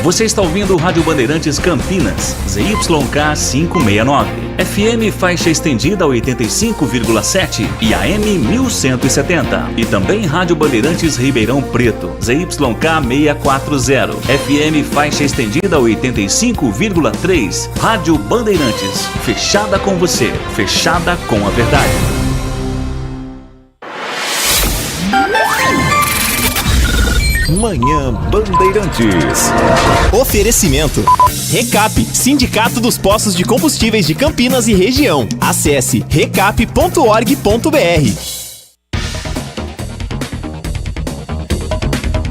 Você está ouvindo Rádio Bandeirantes Campinas, ZYK 569, FM faixa estendida 85,7 e AM 1170. E também Rádio Bandeirantes Ribeirão Preto, ZYK 640, FM faixa estendida 85,3. Rádio Bandeirantes, fechada com você, fechada com a verdade. Manhã Bandeirantes. Oferecimento. Recap, Sindicato dos Postos de Combustíveis de Campinas e Região. Acesse recap.org.br.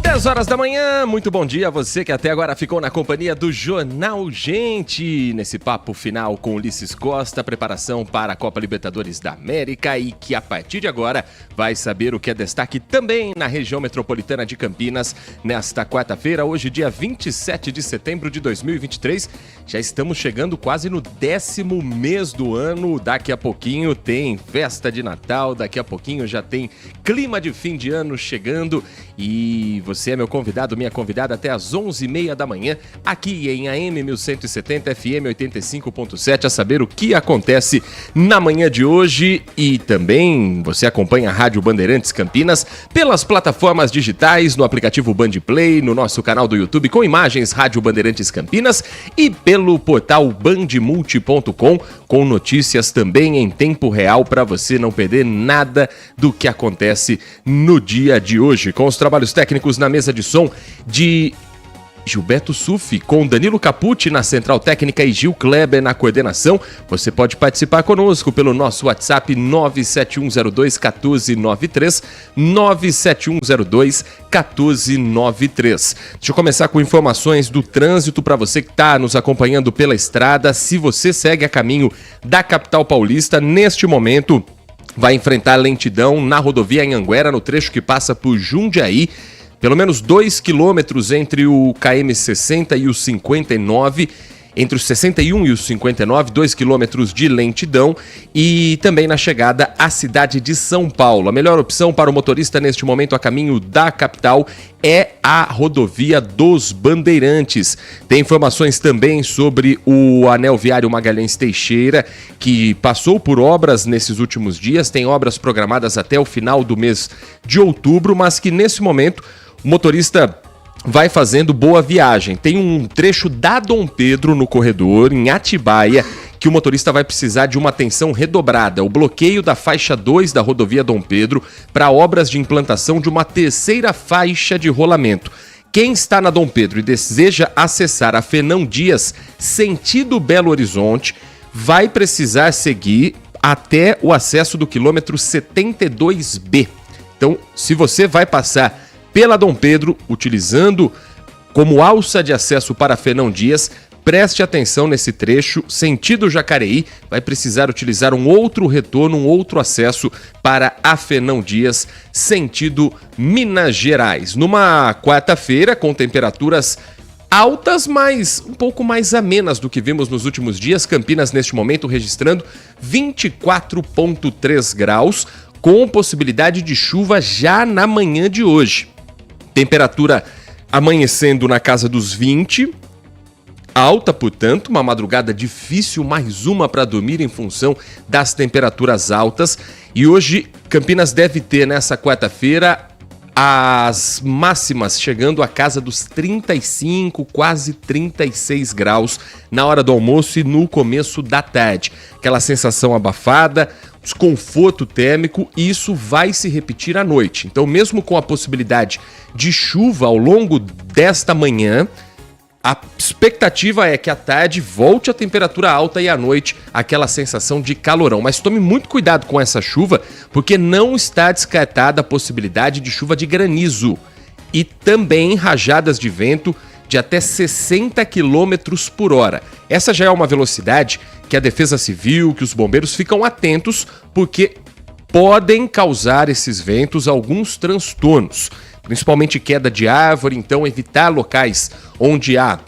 10 horas da manhã, muito bom dia a você que até agora ficou na companhia do Jornal Gente, nesse papo final com Ulisses Costa, preparação para a Copa Libertadores da América e que a partir de agora vai saber o que é destaque também na região metropolitana de Campinas nesta quarta-feira, hoje dia 27 de setembro de 2023, já estamos chegando quase no 10º mês do ano, daqui a pouquinho tem festa de Natal, daqui a pouquinho já tem clima de fim de ano chegando e você é meu convidado, minha convidada até às 11h30 da manhã, aqui em AM 1170, FM 85.7, a saber o que acontece na manhã de hoje. E também você acompanha a Rádio Bandeirantes Campinas pelas plataformas digitais, no aplicativo Bandplay, no nosso canal do YouTube com imagens Rádio Bandeirantes Campinas e pelo portal bandmulti.com com notícias também em tempo real para você não perder nada do que acontece no dia de hoje. Com os trabalhos técnicos na mesa de som de Gilberto Sufi, com Danilo Capucci na Central Técnica e Gil Kleber na coordenação. Você pode participar conosco pelo nosso WhatsApp 97102-1493, 97102-1493. Deixa eu começar com informações do trânsito para você que está nos acompanhando pela estrada. Se você segue a caminho da capital paulista, neste momento vai enfrentar lentidão na rodovia Anhanguera, no trecho que passa por Jundiaí, pelo menos 2 quilômetros entre o KM 60 e o 59, entre os 61 e os 59, 2 quilômetros de lentidão, e também na chegada à cidade de São Paulo. A melhor opção para o motorista neste momento a caminho da capital é a rodovia dos Bandeirantes. Tem informações também sobre o anel viário Magalhães Teixeira, que passou por obras nesses últimos dias, tem obras programadas até o final do mês de outubro, mas que nesse momento o motorista vai fazendo boa viagem. Tem um trecho da Dom Pedro no corredor, em Atibaia, que o motorista vai precisar de uma atenção redobrada. O bloqueio da faixa 2 da rodovia Dom Pedro para obras de implantação de uma terceira faixa de rolamento. Quem está na Dom Pedro e deseja acessar a Fernão Dias, sentido Belo Horizonte, vai precisar seguir até o acesso do quilômetro 72B. Então, se você vai passar pela Dom Pedro, utilizando como alça de acesso para Fernão Dias, preste atenção nesse trecho, sentido Jacareí, vai precisar utilizar um outro retorno, um outro acesso para a Fernão Dias, sentido Minas Gerais. Numa quarta-feira, com temperaturas altas, mas um pouco mais amenas do que vimos nos últimos dias, Campinas neste momento registrando 24,3 graus, com possibilidade de chuva já na manhã de hoje. Temperatura amanhecendo na casa dos 20, alta, portanto, uma madrugada difícil, mais uma para dormir em função das temperaturas altas. E hoje, Campinas deve ter nessa quarta-feira as máximas chegando à casa dos 35, quase 36 graus na hora do almoço e no começo da tarde. Aquela sensação abafada, desconforto térmico, e isso vai se repetir à noite. Então, mesmo com a possibilidade de chuva ao longo desta manhã, a expectativa é que à tarde volte a temperatura alta e à noite aquela sensação de calorão. Mas tome muito cuidado com essa chuva, porque não está descartada a possibilidade de chuva de granizo e também rajadas de vento de até 60 km por hora. Essa já é uma velocidade que a Defesa Civil, que os bombeiros ficam atentos, porque podem causar esses ventos alguns transtornos, principalmente queda de árvore. Então evitar locais onde há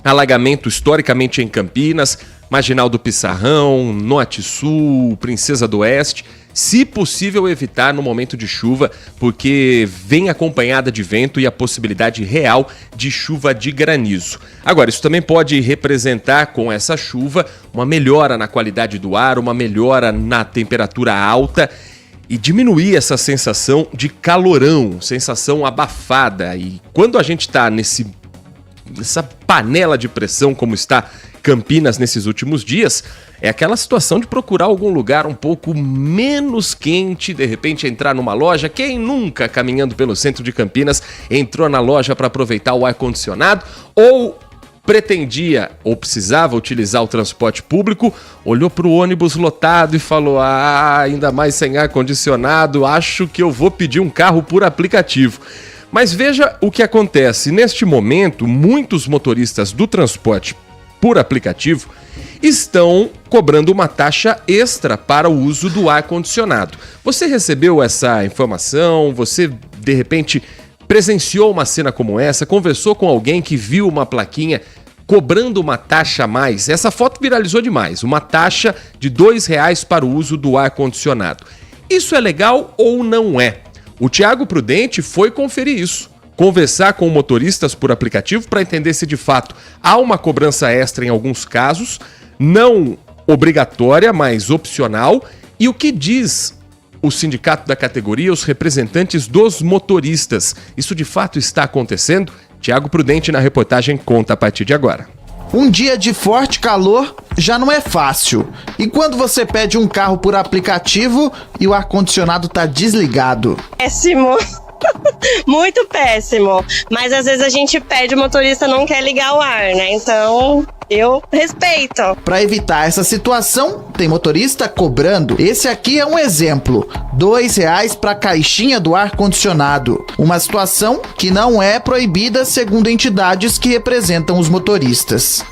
alagamento historicamente em Campinas, Marginal do Pissarrão, Norte Sul, Princesa do Oeste. se possível evitar no momento de chuva, porque vem acompanhada de vento e a possibilidade real de chuva de granizo. Agora, isso também pode representar com essa chuva uma melhora na qualidade do ar, uma melhora na temperatura alta e diminuir essa sensação de calorão, sensação abafada. E quando a gente está nessa panela de pressão como está Campinas nesses últimos dias, é aquela situação de procurar algum lugar um pouco menos quente, de repente entrar numa loja. Quem nunca, caminhando pelo centro de Campinas, entrou na loja para aproveitar o ar-condicionado ou pretendia ou precisava utilizar o transporte público, olhou para o ônibus lotado e falou: ainda mais sem ar-condicionado, acho que eu vou pedir um carro por aplicativo. Mas veja o que acontece. Neste momento, muitos motoristas do transporte por aplicativo estão cobrando uma taxa extra para o uso do ar-condicionado. Você recebeu essa informação? Você, de repente, presenciou uma cena como essa? Conversou com alguém que viu uma plaquinha cobrando uma taxa a mais? Essa foto viralizou demais. Uma taxa de R$2 para o uso do ar-condicionado. Isso é legal ou não é? O Thiago Prudente foi conferir isso. Conversar com motoristas por aplicativo para entender se de fato há uma cobrança extra em alguns casos, não obrigatória, mas opcional, e o que diz o sindicato da categoria, os representantes dos motoristas. Isso de fato está acontecendo? Thiago Prudente na reportagem conta a partir de agora. Um dia de forte calor já não é fácil. E quando você pede um carro por aplicativo e o ar-condicionado tá desligado? Péssimo. Muito péssimo. Mas às vezes a gente pede, o motorista não quer ligar o ar, né? Então eu respeito. Para evitar essa situação, tem motorista cobrando. Esse aqui é um exemplo. R$2 para a caixinha do ar-condicionado. Uma situação que não é proibida segundo entidades que representam os motoristas.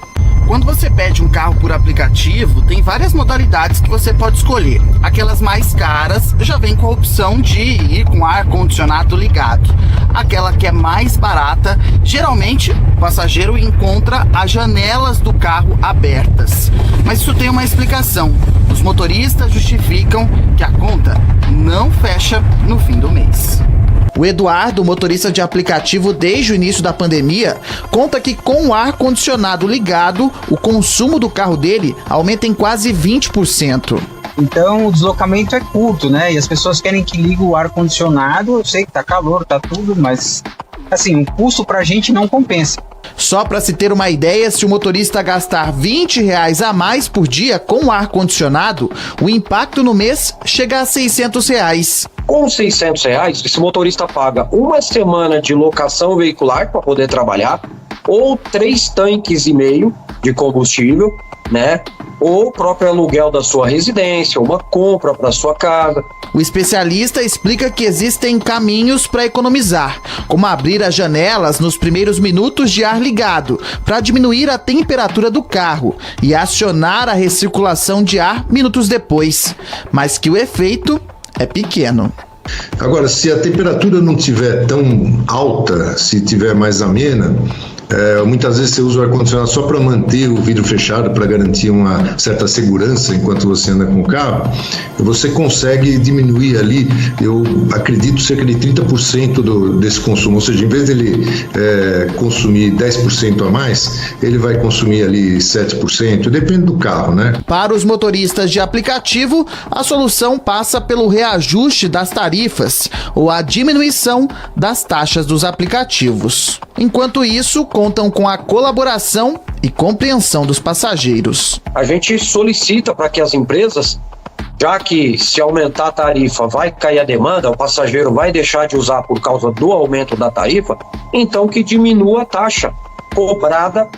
Quando você pede um carro por aplicativo, tem várias modalidades que você pode escolher. Aquelas mais caras já vem com a opção de ir com ar-condicionado ligado. Aquela que é mais barata, geralmente o passageiro encontra as janelas do carro abertas. Mas isso tem uma explicação. Os motoristas justificam que a conta não fecha no fim do mês. O Eduardo, motorista de aplicativo desde o início da pandemia, conta que com o ar-condicionado ligado, o consumo do carro dele aumenta em quase 20%. Então o deslocamento é curto, né? E as pessoas querem que ligue o ar-condicionado. Eu sei que tá calor, tá tudo, mas assim, o custo pra gente não compensa. Só para se ter uma ideia, se o motorista gastar R$20 a mais por dia com o ar-condicionado, o impacto no mês chega a R$600. Com R$600, esse motorista paga uma semana de locação veicular para poder trabalhar, ou 3,5 tanques de combustível, né? Ou o próprio aluguel da sua residência, uma compra para sua casa. O especialista explica que existem caminhos para economizar, como abrir as janelas nos primeiros minutos de ar ligado, para diminuir a temperatura do carro e acionar a recirculação de ar minutos depois, mas que o efeito é pequeno. Agora, se a temperatura não estiver tão alta, se estiver mais amena, muitas vezes você usa o ar-condicionado só para manter o vidro fechado, para garantir uma certa segurança enquanto você anda com o carro, você consegue diminuir ali, eu acredito, cerca de 30% desse consumo. Ou seja, em vez dele consumir 10% a mais, ele vai consumir ali 7%, depende do carro, né? Para os motoristas de aplicativo, a solução passa pelo reajuste das tarifas ou a diminuição das taxas dos aplicativos. Enquanto isso, contam com a colaboração e compreensão dos passageiros. A gente solicita para que as empresas, já que se aumentar a tarifa vai cair a demanda, o passageiro vai deixar de usar por causa do aumento da tarifa, então que diminua a taxa cobrada.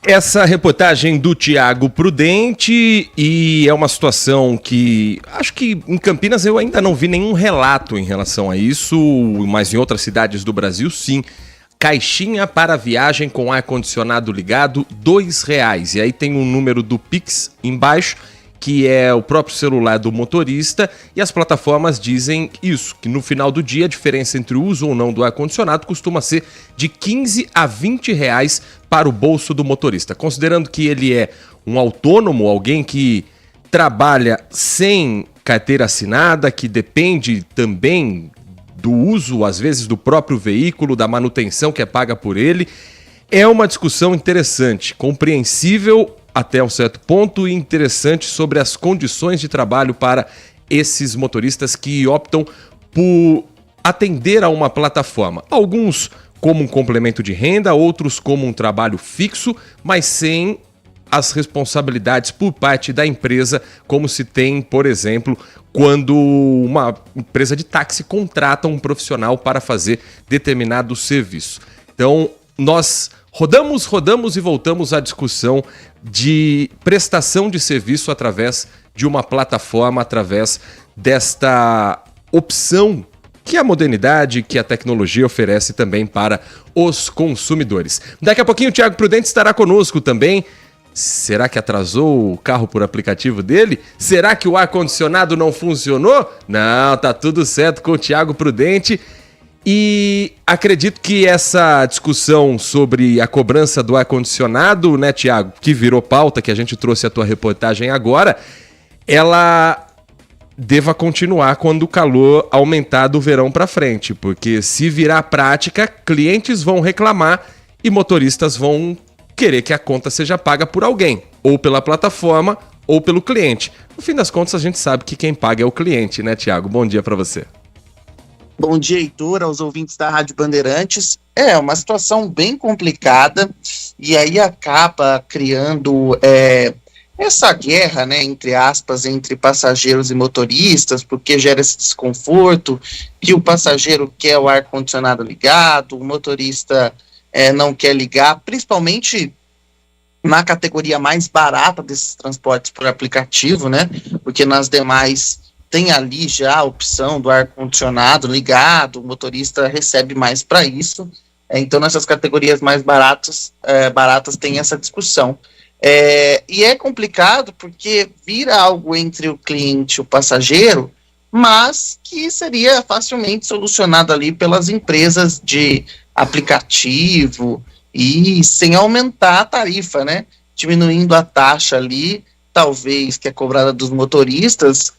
Essa reportagem do Thiago Prudente, e é uma situação que acho que em Campinas eu ainda não vi nenhum relato em relação a isso, mas em outras cidades do Brasil sim. Caixinha para viagem com ar-condicionado ligado, R$2. E aí tem um número do Pix embaixo, que é o próprio celular do motorista, e as plataformas dizem isso, que no final do dia a diferença entre o uso ou não do ar-condicionado costuma ser de R$15 a R$20 para o bolso do motorista. Considerando que ele é um autônomo, alguém que trabalha sem carteira assinada, que depende também do uso, às vezes, do próprio veículo, da manutenção que é paga por ele. É uma discussão interessante, compreensível até um certo ponto e interessante sobre as condições de trabalho para esses motoristas que optam por atender a uma plataforma. Alguns como um complemento de renda, outros como um trabalho fixo, mas sem as responsabilidades por parte da empresa, como se tem, por exemplo, quando uma empresa de táxi contrata um profissional para fazer determinado serviço. Então, nós rodamos e voltamos à discussão de prestação de serviço através de uma plataforma, através desta opção que a modernidade, que a tecnologia oferece também para os consumidores. Daqui a pouquinho o Thiago Prudente estará conosco também. Será que atrasou o carro por aplicativo dele? Será que o ar-condicionado não funcionou? Não, tá tudo certo com o Thiago Prudente. E acredito que essa discussão sobre a cobrança do ar-condicionado, né, Thiago, que virou pauta, que a gente trouxe a tua reportagem agora, ela deva continuar quando o calor aumentar do verão para frente, porque se virar prática, clientes vão reclamar e motoristas vão querer que a conta seja paga por alguém, ou pela plataforma, ou pelo cliente. No fim das contas, a gente sabe que quem paga é o cliente, né, Thiago? Bom dia para você. Bom dia, Heitor, aos ouvintes da Rádio Bandeirantes. É uma situação bem complicada e aí acaba criando essa guerra, né, entre aspas, entre passageiros e motoristas, porque gera esse desconforto, que o passageiro quer o ar-condicionado ligado, o motorista não quer ligar, principalmente na categoria mais barata desses transportes por aplicativo, né, porque nas demais tem ali já a opção do ar-condicionado ligado, o motorista recebe mais para isso, então nessas categorias mais baratas tem essa discussão. E é complicado porque vira algo entre o cliente e o passageiro, mas que seria facilmente solucionado ali pelas empresas de aplicativo e sem aumentar a tarifa, né? Diminuindo a taxa ali, talvez, que é cobrada dos motoristas,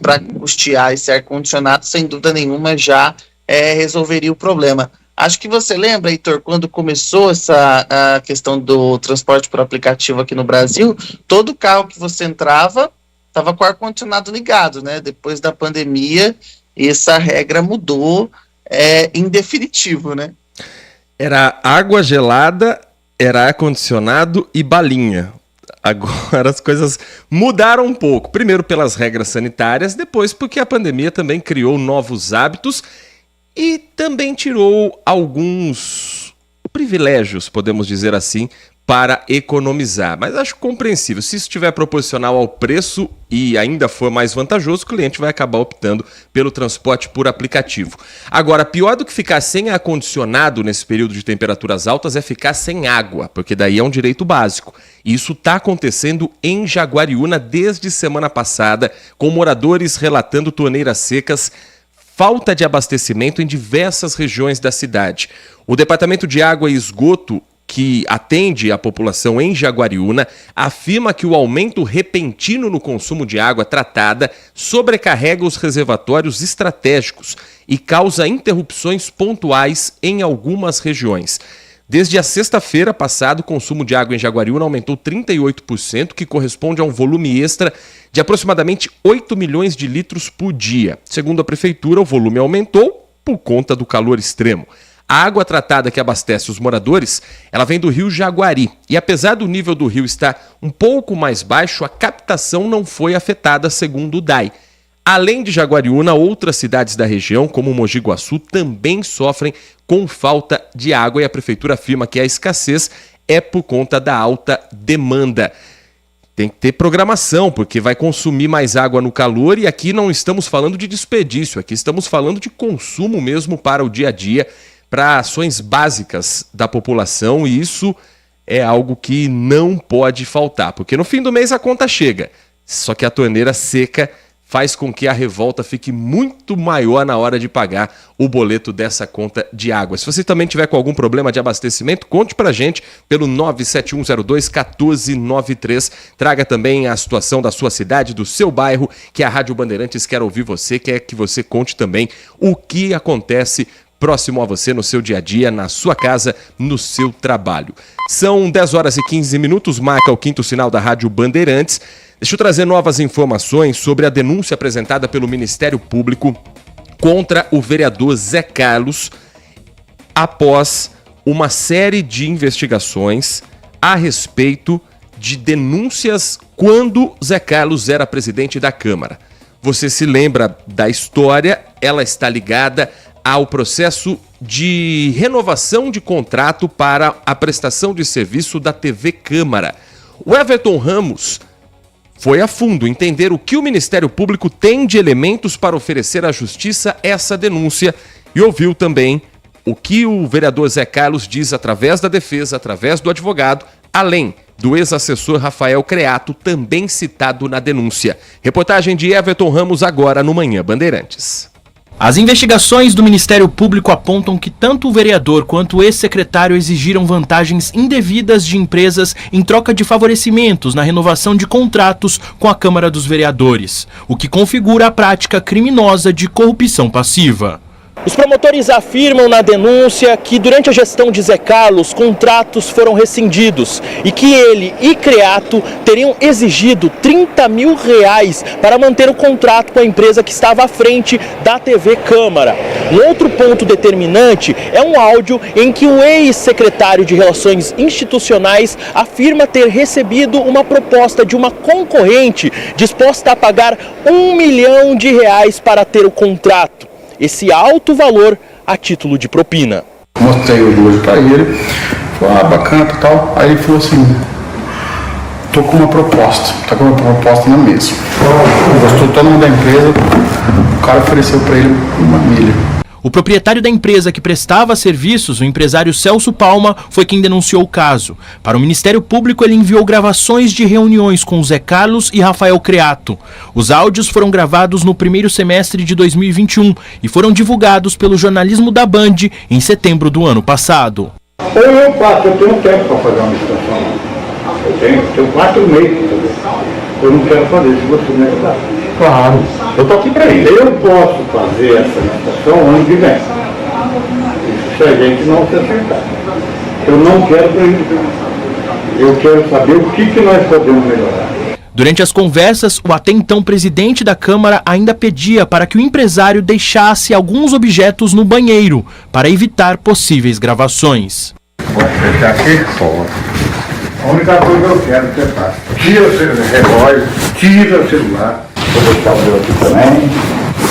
para custear esse ar-condicionado, sem dúvida nenhuma, já resolveria o problema. Acho que você lembra, Heitor, quando começou a questão do transporte por aplicativo aqui no Brasil, todo carro que você entrava estava com o ar-condicionado ligado, né? Depois da pandemia, essa regra mudou em definitivo, né? Era água gelada, era ar-condicionado e balinha. Agora as coisas mudaram um pouco. Primeiro pelas regras sanitárias, depois porque a pandemia também criou novos hábitos e também tirou alguns privilégios, podemos dizer assim, para economizar. Mas acho compreensível. Se isso estiver proporcional ao preço e ainda for mais vantajoso, o cliente vai acabar optando pelo transporte por aplicativo. Agora, pior do que ficar sem ar-condicionado nesse período de temperaturas altas é ficar sem água, porque daí é um direito básico. E isso está acontecendo em Jaguariúna desde semana passada, com moradores relatando torneiras secas, falta de abastecimento em diversas regiões da cidade. O Departamento de Água e Esgoto, que atende a população em Jaguariúna, afirma que o aumento repentino no consumo de água tratada sobrecarrega os reservatórios estratégicos e causa interrupções pontuais em algumas regiões. Desde a sexta-feira passada, o consumo de água em Jaguariúna aumentou 38%, que corresponde a um volume extra de aproximadamente 8 milhões de litros por dia. Segundo a prefeitura, o volume aumentou por conta do calor extremo. A água tratada que abastece os moradores, ela vem do rio Jaguari. E apesar do nível do rio estar um pouco mais baixo, a captação não foi afetada, segundo o DAI. Além de Jaguariúna, outras cidades da região, como Mogi Guaçu, também sofrem com falta de água. E a prefeitura afirma que a escassez é por conta da alta demanda. Tem que ter programação, porque vai consumir mais água no calor. E aqui não estamos falando de desperdício, aqui estamos falando de consumo mesmo para o dia a dia, para ações básicas da população, e isso é algo que não pode faltar, porque no fim do mês a conta chega, só que a torneira seca faz com que a revolta fique muito maior na hora de pagar o boleto dessa conta de água. Se você também tiver com algum problema de abastecimento, conte pra gente pelo 97102-1493. Traga também a situação da sua cidade, do seu bairro, que a Rádio Bandeirantes quer ouvir você, quer que você conte também o que acontece próximo a você no seu dia a dia, na sua casa, no seu trabalho. São 10 horas e 15 minutos, marca o 5º sinal da Rádio Bandeirantes. Deixa eu trazer novas informações sobre a denúncia apresentada pelo Ministério Público contra o vereador Zé Carlos após uma série de investigações a respeito de denúncias quando Zé Carlos era presidente da Câmara. Você se lembra da história? Ela está ligada ao processo de renovação de contrato para a prestação de serviço da TV Câmara. O Everton Ramos foi a fundo entender o que o Ministério Público tem de elementos para oferecer à Justiça essa denúncia e ouviu também o que o vereador Zé Carlos diz através da defesa, através do advogado, além do ex-assessor Rafael Creato, também citado na denúncia. Reportagem de Everton Ramos agora no Manhã Bandeirantes. As investigações do Ministério Público apontam que tanto o vereador quanto o ex-secretário exigiram vantagens indevidas de empresas em troca de favorecimentos na renovação de contratos com a Câmara dos Vereadores, o que configura a prática criminosa de corrupção passiva. Os promotores afirmam na denúncia que durante a gestão de Zé Carlos, contratos foram rescindidos e que ele e Creato teriam exigido R$30 mil para manter o contrato com a empresa que estava à frente da TV Câmara. Um outro ponto determinante é um áudio em que o ex-secretário de Relações Institucionais afirma ter recebido uma proposta de uma concorrente disposta a pagar R$1 milhão para ter o contrato. Esse alto valor a título de propina. Mostrei o hoje para ele, falou, bacana e tal. Aí ele falou assim, tô com uma proposta, tá com uma proposta na mesa. Gostou todo mundo da empresa, o cara ofereceu para ele R$1 milhão. O proprietário da empresa que prestava serviços, o empresário Celso Palma, foi quem denunciou o caso. Para o Ministério Público, ele enviou gravações de reuniões com Zé Carlos e Rafael Creato. Os áudios foram gravados no primeiro semestre de 2021 e foram divulgados pelo jornalismo da Band em setembro do ano passado. Ou eu faço, eu tenho tempo para fazer uma licitação. Eu tenho 4 meses para fazer. Eu não quero fazer, se você me ajudar. Claro, eu estou aqui para isso. Eu posso fazer essa licitação ano que vem. Isso se a gente não se acertar. Eu não quero prejudicar. Eu quero saber o que nós podemos melhorar. Durante as conversas, o até então presidente da Câmara ainda pedia para que o empresário deixasse alguns objetos no banheiro, para evitar possíveis gravações. Pode fechar aqui? Pode. A única coisa que eu quero é que você faça. Tira o seu relógio, tira o celular. Vou deixar o meu aqui também,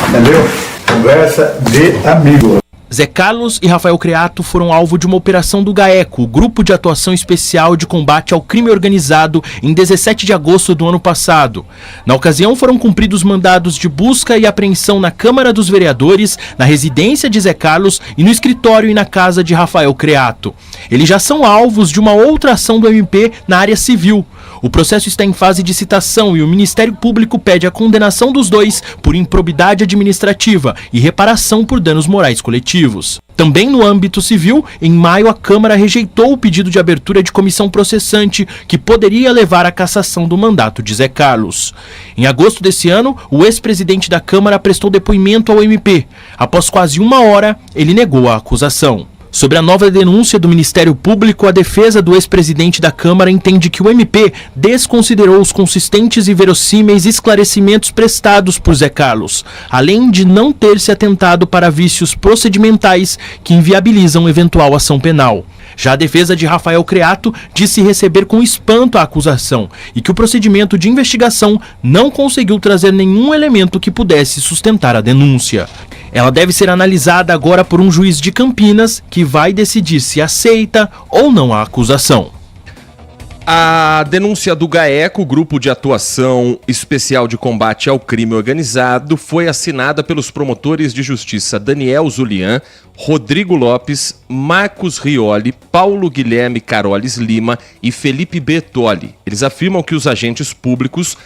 entendeu? Conversa de amigo. Zé Carlos e Rafael Creato foram alvo de uma operação do GAECO, o Grupo de Atuação Especial de Combate ao Crime Organizado, em 17 de agosto do ano passado. Na ocasião, foram cumpridos mandados de busca e apreensão na Câmara dos Vereadores, na residência de Zé Carlos e no escritório e na casa de Rafael Creato. Eles já são alvos de uma outra ação do MP na área civil. O processo está em fase de citação e o Ministério Público pede a condenação dos dois por improbidade administrativa e reparação por danos morais coletivos. Também no âmbito civil, em maio a Câmara rejeitou o pedido de abertura de comissão processante que poderia levar à cassação do mandato de Zé Carlos. Em agosto desse ano, o ex-presidente da Câmara prestou depoimento ao MP. Após quase 1 hora, ele negou a acusação. Sobre a nova denúncia do Ministério Público, a defesa do ex-presidente da Câmara entende que o MP desconsiderou os consistentes e verossímeis esclarecimentos prestados por Zé Carlos, além de não ter se atentado para vícios procedimentais que inviabilizam eventual ação penal. Já a defesa de Rafael Creato disse receber com espanto a acusação e que o procedimento de investigação não conseguiu trazer nenhum elemento que pudesse sustentar a denúncia. Ela deve ser analisada agora por um juiz de Campinas, que vai decidir se aceita ou não a acusação. A denúncia do GAECO, Grupo de Atuação Especial de Combate ao Crime Organizado, foi assinada pelos promotores de justiça Daniel Zulian, Rodrigo Lopes, Marcos Rioli, Paulo Guilherme Carolis Lima e Felipe Bertoli. Eles afirmam que os agentes públicos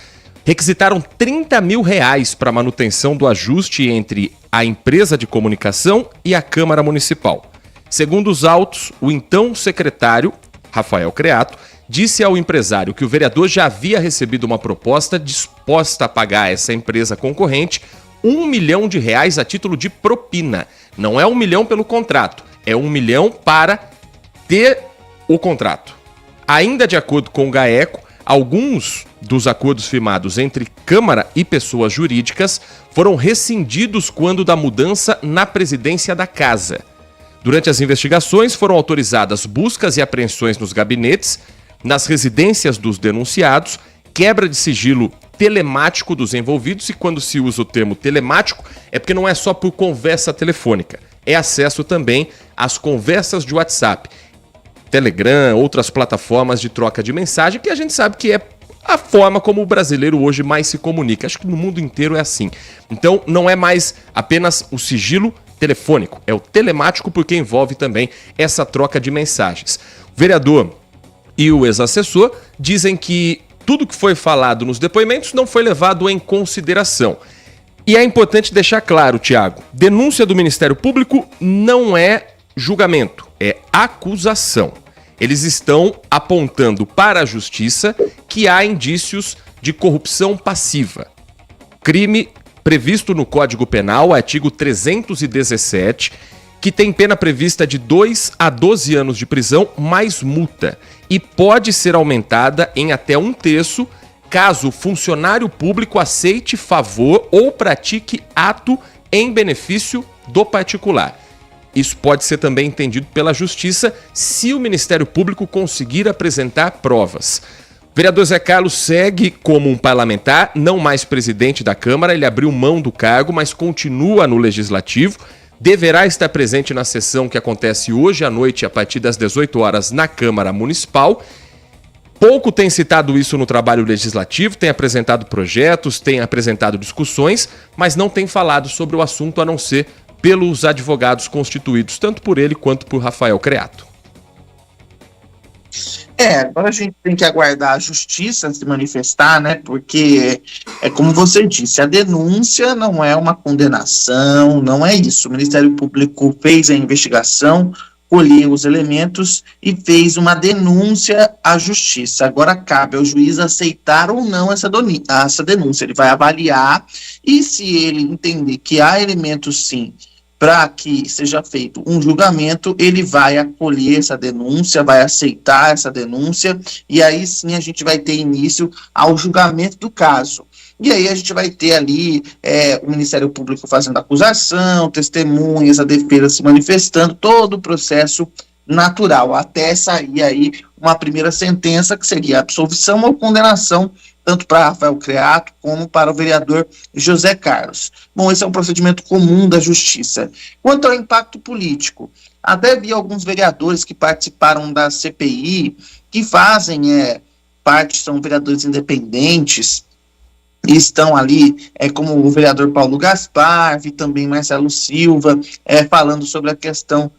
requisitaram R$30 mil para manutenção do ajuste entre a empresa de comunicação e a Câmara Municipal. Segundo os autos, o então secretário, Rafael Creato, disse ao empresário que o vereador já havia recebido uma proposta disposta a pagar a essa empresa concorrente R$1 milhão a título de propina. Não é R$1 milhão pelo contrato, é R$1 milhão para ter o contrato. Ainda de acordo com o GAECO, alguns dos acordos firmados entre Câmara e pessoas jurídicas foram rescindidos quando da mudança na presidência da casa. Durante as investigações, foram autorizadas buscas e apreensões nos gabinetes, nas residências dos denunciados, quebra de sigilo telemático dos envolvidos, e quando se usa o termo telemático é porque não é só por conversa telefônica, é acesso também às conversas de WhatsApp, Telegram, outras plataformas de troca de mensagem, que a gente sabe que é a forma como o brasileiro hoje mais se comunica. Acho que no mundo inteiro é assim. Então não é mais apenas o sigilo telefônico, é o telemático, porque envolve também essa troca de mensagens. O vereador e o ex-assessor dizem que tudo que foi falado nos depoimentos não foi levado em consideração. E é importante deixar claro, Tiago, denúncia do Ministério Público não é julgamento, é acusação. Eles estão apontando para a Justiça que há indícios de corrupção passiva. Crime previsto no Código Penal, artigo 317, que tem pena prevista de 2 a 12 anos de prisão mais multa, e pode ser aumentada em até 1/3 caso o funcionário público aceite favor ou pratique ato em benefício do particular. Isso pode ser também entendido pela Justiça se o Ministério Público conseguir apresentar provas. O vereador Zé Carlos segue como um parlamentar, não mais presidente da Câmara. Ele abriu mão do cargo, mas continua no Legislativo. Deverá estar presente na sessão que acontece hoje à noite, a partir das 18 horas, na Câmara Municipal. Pouco tem citado isso no trabalho legislativo, tem apresentado projetos, tem apresentado discussões, mas não tem falado sobre o assunto, a não ser pelos advogados constituídos, tanto por ele quanto por Rafael Creato. Agora a gente tem que aguardar a Justiça se manifestar, né? Porque é como você disse, a denúncia não é uma condenação, não é isso. O Ministério Público fez a investigação, colheu os elementos e fez uma denúncia à Justiça. Agora cabe ao juiz aceitar ou não essa denúncia. Ele vai avaliar, e se ele entender que há elementos sim para que seja feito um julgamento, ele vai acolher essa denúncia, vai aceitar essa denúncia, e aí sim a gente vai ter início ao julgamento do caso. E aí a gente vai ter ali o Ministério Público fazendo acusação, testemunhas, a defesa se manifestando, todo o processo natural, até sair aí uma primeira sentença, que seria absolvição ou condenação, tanto para Rafael Creato como para o vereador José Carlos. Bom, esse é um procedimento comum da Justiça. Quanto ao impacto político, até havia alguns vereadores que participaram da CPI, que fazem parte, são vereadores independentes, e estão ali, como o vereador Paulo Gaspar, vi também Marcelo Silva, falando sobre a questão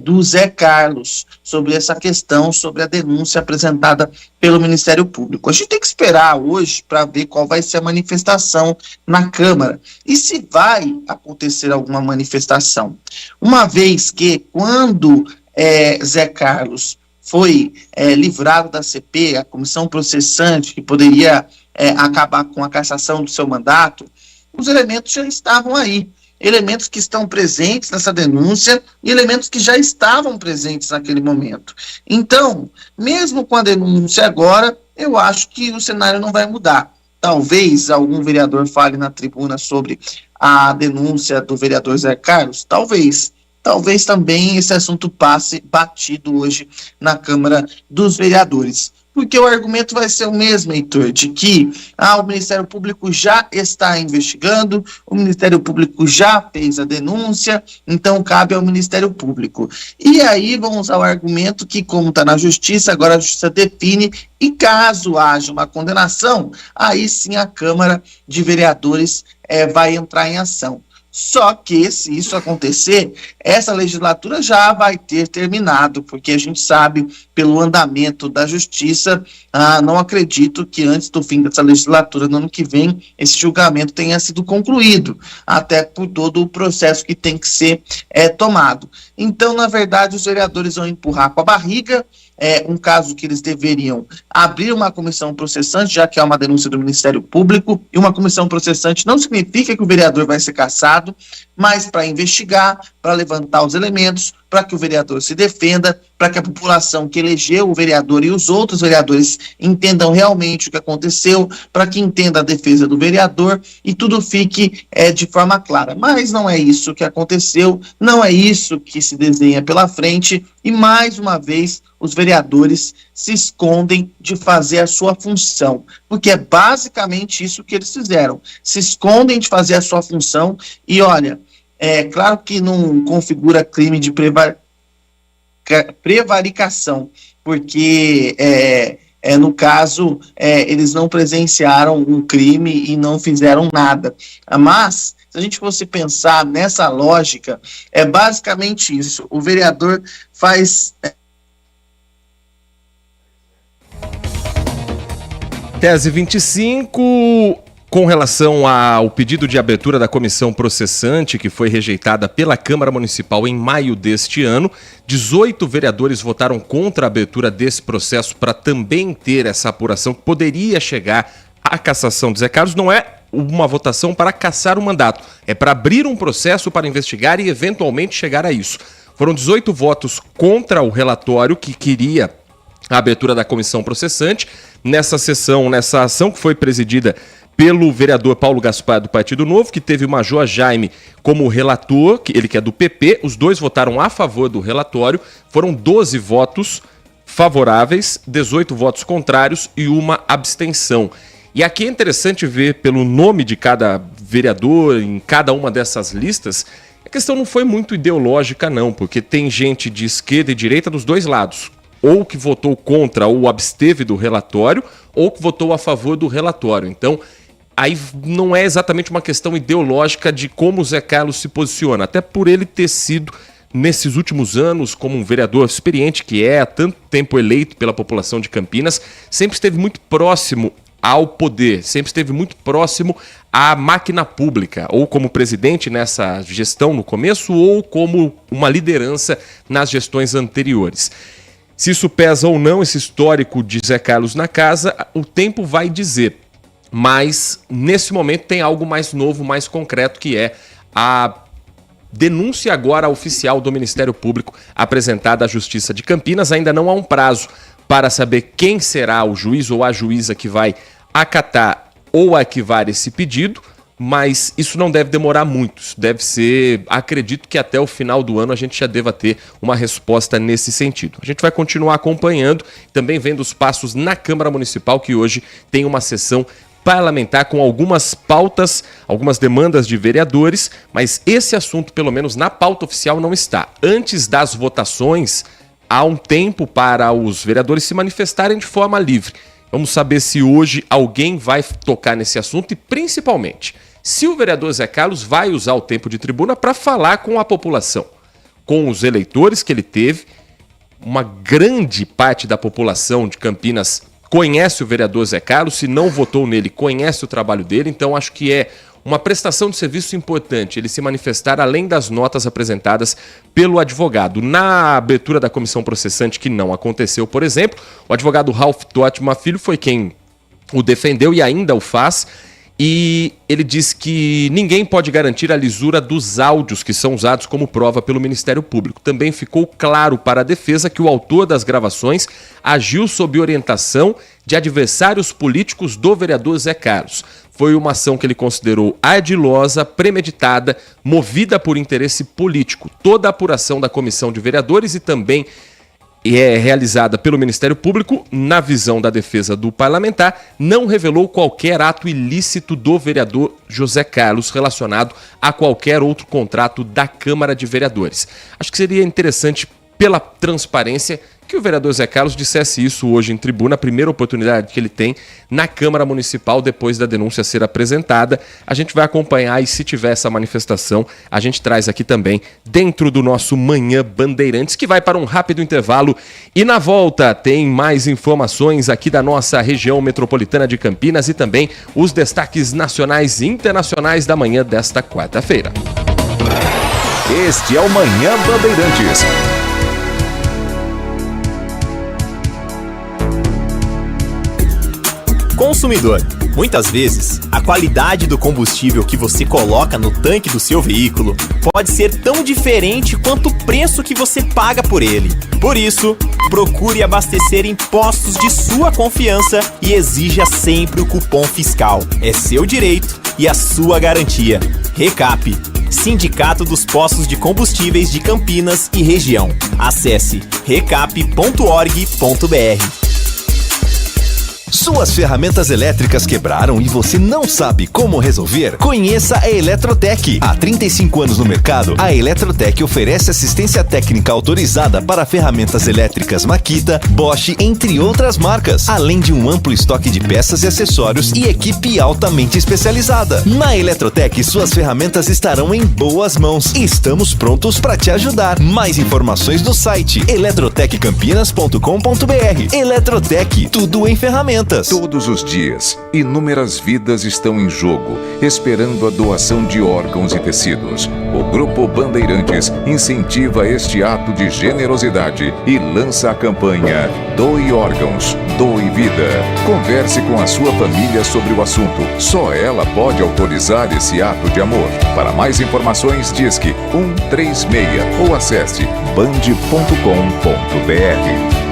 do Zé Carlos, sobre essa questão, sobre a denúncia apresentada pelo Ministério Público. A gente tem que esperar hoje para ver qual vai ser a manifestação na Câmara e se vai acontecer alguma manifestação. Uma vez que, quando Zé Carlos foi livrado da CP, a comissão processante, que poderia acabar com a cassação do seu mandato, os elementos já estavam aí. Elementos que estão presentes nessa denúncia e elementos que já estavam presentes naquele momento. Então, mesmo com a denúncia agora, eu acho que o cenário não vai mudar. Talvez algum vereador fale na tribuna sobre a denúncia do vereador Zé Carlos, talvez. Talvez também esse assunto passe batido hoje na Câmara dos Vereadores. Porque o argumento vai ser o mesmo, Heitor, de que o Ministério Público já está investigando, o Ministério Público já fez a denúncia, então cabe ao Ministério Público. E aí vão usar o argumento que, como está na Justiça, agora a Justiça define, e caso haja uma condenação, aí sim a Câmara de Vereadores vai entrar em ação. Só que, se isso acontecer, essa legislatura já vai ter terminado, porque a gente sabe, pelo andamento da justiça, não acredito que antes do fim dessa legislatura, no ano que vem, esse julgamento tenha sido concluído, até por todo o processo que tem que ser tomado. Então, na verdade, os vereadores vão empurrar com a barriga, um caso que eles deveriam abrir uma comissão processante, já que é uma denúncia do Ministério Público, e uma comissão processante não significa que o vereador vai ser cassado, mas para investigar, para levantar os elementos, para que o vereador se defenda, para que a população que elegeu o vereador e os outros vereadores entendam realmente o que aconteceu, para que entenda a defesa do vereador e tudo fique de forma clara. Mas não é isso que aconteceu, não é isso que se desenha pela frente, e mais uma vez os vereadores se escondem de fazer a sua função, porque é basicamente isso que eles fizeram, se escondem de fazer a sua função. E olha, é claro que não configura crime de prevaricação, porque no caso eles não presenciaram um crime e não fizeram nada, mas se a gente fosse pensar nessa lógica, é basicamente isso, o vereador faz... Tese 25, com relação ao pedido de abertura da comissão processante, que foi rejeitada pela Câmara Municipal em maio deste ano, 18 vereadores votaram contra a abertura desse processo para também ter essa apuração que poderia chegar à cassação de Zé Carlos. Não é uma votação para cassar o mandato, é para abrir um processo para investigar e eventualmente chegar a isso. Foram 18 votos contra o relatório que queria a abertura da comissão processante. Nessa ação que foi presidida pelo vereador Paulo Gaspar do Partido Novo, que teve o Major Jaime como relator, ele que é do PP, os dois votaram a favor do relatório, foram 12 votos favoráveis, 18 votos contrários e uma abstenção. E aqui é interessante ver pelo nome de cada vereador em cada uma dessas listas, a questão não foi muito ideológica não, porque tem gente de esquerda e direita dos dois lados, ou que votou contra ou absteve do relatório, ou que votou a favor do relatório. Então, aí não é exatamente uma questão ideológica de como o Zé Carlos se posiciona, até por ele ter sido, nesses últimos anos, como um vereador experiente que há tanto tempo eleito pela população de Campinas, sempre esteve muito próximo ao poder, sempre esteve muito próximo à máquina pública, ou como presidente nessa gestão no começo, ou como uma liderança nas gestões anteriores. Se isso pesa ou não, esse histórico de Zé Carlos na casa, o tempo vai dizer. Mas, nesse momento, tem algo mais novo, mais concreto, que é a denúncia agora oficial do Ministério Público apresentada à Justiça de Campinas. Ainda não há um prazo para saber quem será o juiz ou a juíza que vai acatar ou arquivar esse pedido, mas isso não deve demorar muito. Deve ser, acredito que até o final do ano a gente já deva ter uma resposta nesse sentido. A gente vai continuar acompanhando, também vendo os passos na Câmara Municipal, que hoje tem uma sessão parlamentar com algumas pautas, algumas demandas de vereadores, mas esse assunto, pelo menos na pauta oficial, não está. Antes das votações, há um tempo para os vereadores se manifestarem de forma livre. Vamos saber se hoje alguém vai tocar nesse assunto e, principalmente, se o vereador Zé Carlos vai usar o tempo de tribuna para falar com a população, com os eleitores que ele teve. Uma grande parte da população de Campinas conhece o vereador Zé Carlos, se não votou nele, conhece o trabalho dele, então acho que é uma prestação de serviço importante ele se manifestar além das notas apresentadas pelo advogado. Na abertura da comissão processante, que não aconteceu, por exemplo, o advogado Ralph Totma Filho foi quem o defendeu e ainda o faz, e ele diz que ninguém pode garantir a lisura dos áudios que são usados como prova pelo Ministério Público. Também ficou claro para a defesa que o autor das gravações agiu sob orientação de adversários políticos do vereador Zé Carlos. Foi uma ação que ele considerou ardilosa, premeditada, movida por interesse político. Toda a apuração da comissão de vereadores e também é realizada pelo Ministério Público, na visão da defesa do parlamentar, não revelou qualquer ato ilícito do vereador José Carlos relacionado a qualquer outro contrato da Câmara de Vereadores. Acho que seria interessante, pela transparência, que o vereador Zé Carlos dissesse isso hoje em tribuna, a primeira oportunidade que ele tem na Câmara Municipal depois da denúncia ser apresentada. A gente vai acompanhar e se tiver essa manifestação, a gente traz aqui também dentro do nosso Manhã Bandeirantes, que vai para um rápido intervalo e na volta tem mais informações aqui da nossa região metropolitana de Campinas e também os destaques nacionais e internacionais da manhã desta quarta-feira. Este é o Manhã Bandeirantes. Consumidor, muitas vezes, a qualidade do combustível que você coloca no tanque do seu veículo pode ser tão diferente quanto o preço que você paga por ele. Por isso, procure abastecer em postos de sua confiança e exija sempre o cupom fiscal. É seu direito e a sua garantia. Recap, Sindicato dos Postos de Combustíveis de Campinas e Região. Acesse recap.org.br. Suas ferramentas elétricas quebraram e você não sabe como resolver? Conheça a Eletrotec. Há 35 anos no mercado, a Eletrotec oferece assistência técnica autorizada para ferramentas elétricas Makita, Bosch, entre outras marcas, além de um amplo estoque de peças e acessórios e equipe altamente especializada. Na Eletrotec, suas ferramentas estarão em boas mãos e estamos prontos para te ajudar. Mais informações no site eletroteccampinas.com.br. Eletrotec, tudo em ferramentas. Todos os dias, inúmeras vidas estão em jogo, esperando a doação de órgãos e tecidos. O Grupo Bandeirantes incentiva este ato de generosidade e lança a campanha Doe Órgãos, Doe Vida. Converse com a sua família sobre o assunto. Só ela pode autorizar esse ato de amor. Para mais informações, disque 136 ou acesse band.com.br.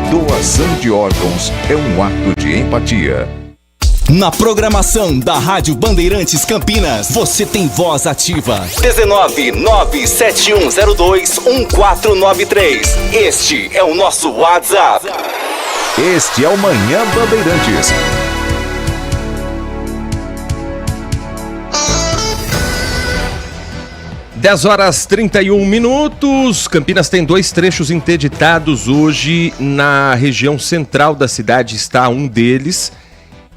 Doação de órgãos é um ato de empatia. Na programação da Rádio Bandeirantes Campinas, você tem voz ativa. 19971021493. Este é o nosso WhatsApp. Este é o Manhã Bandeirantes. Dez horas 31 minutos. Campinas tem 2 trechos interditados hoje. Na região central da cidade está um deles.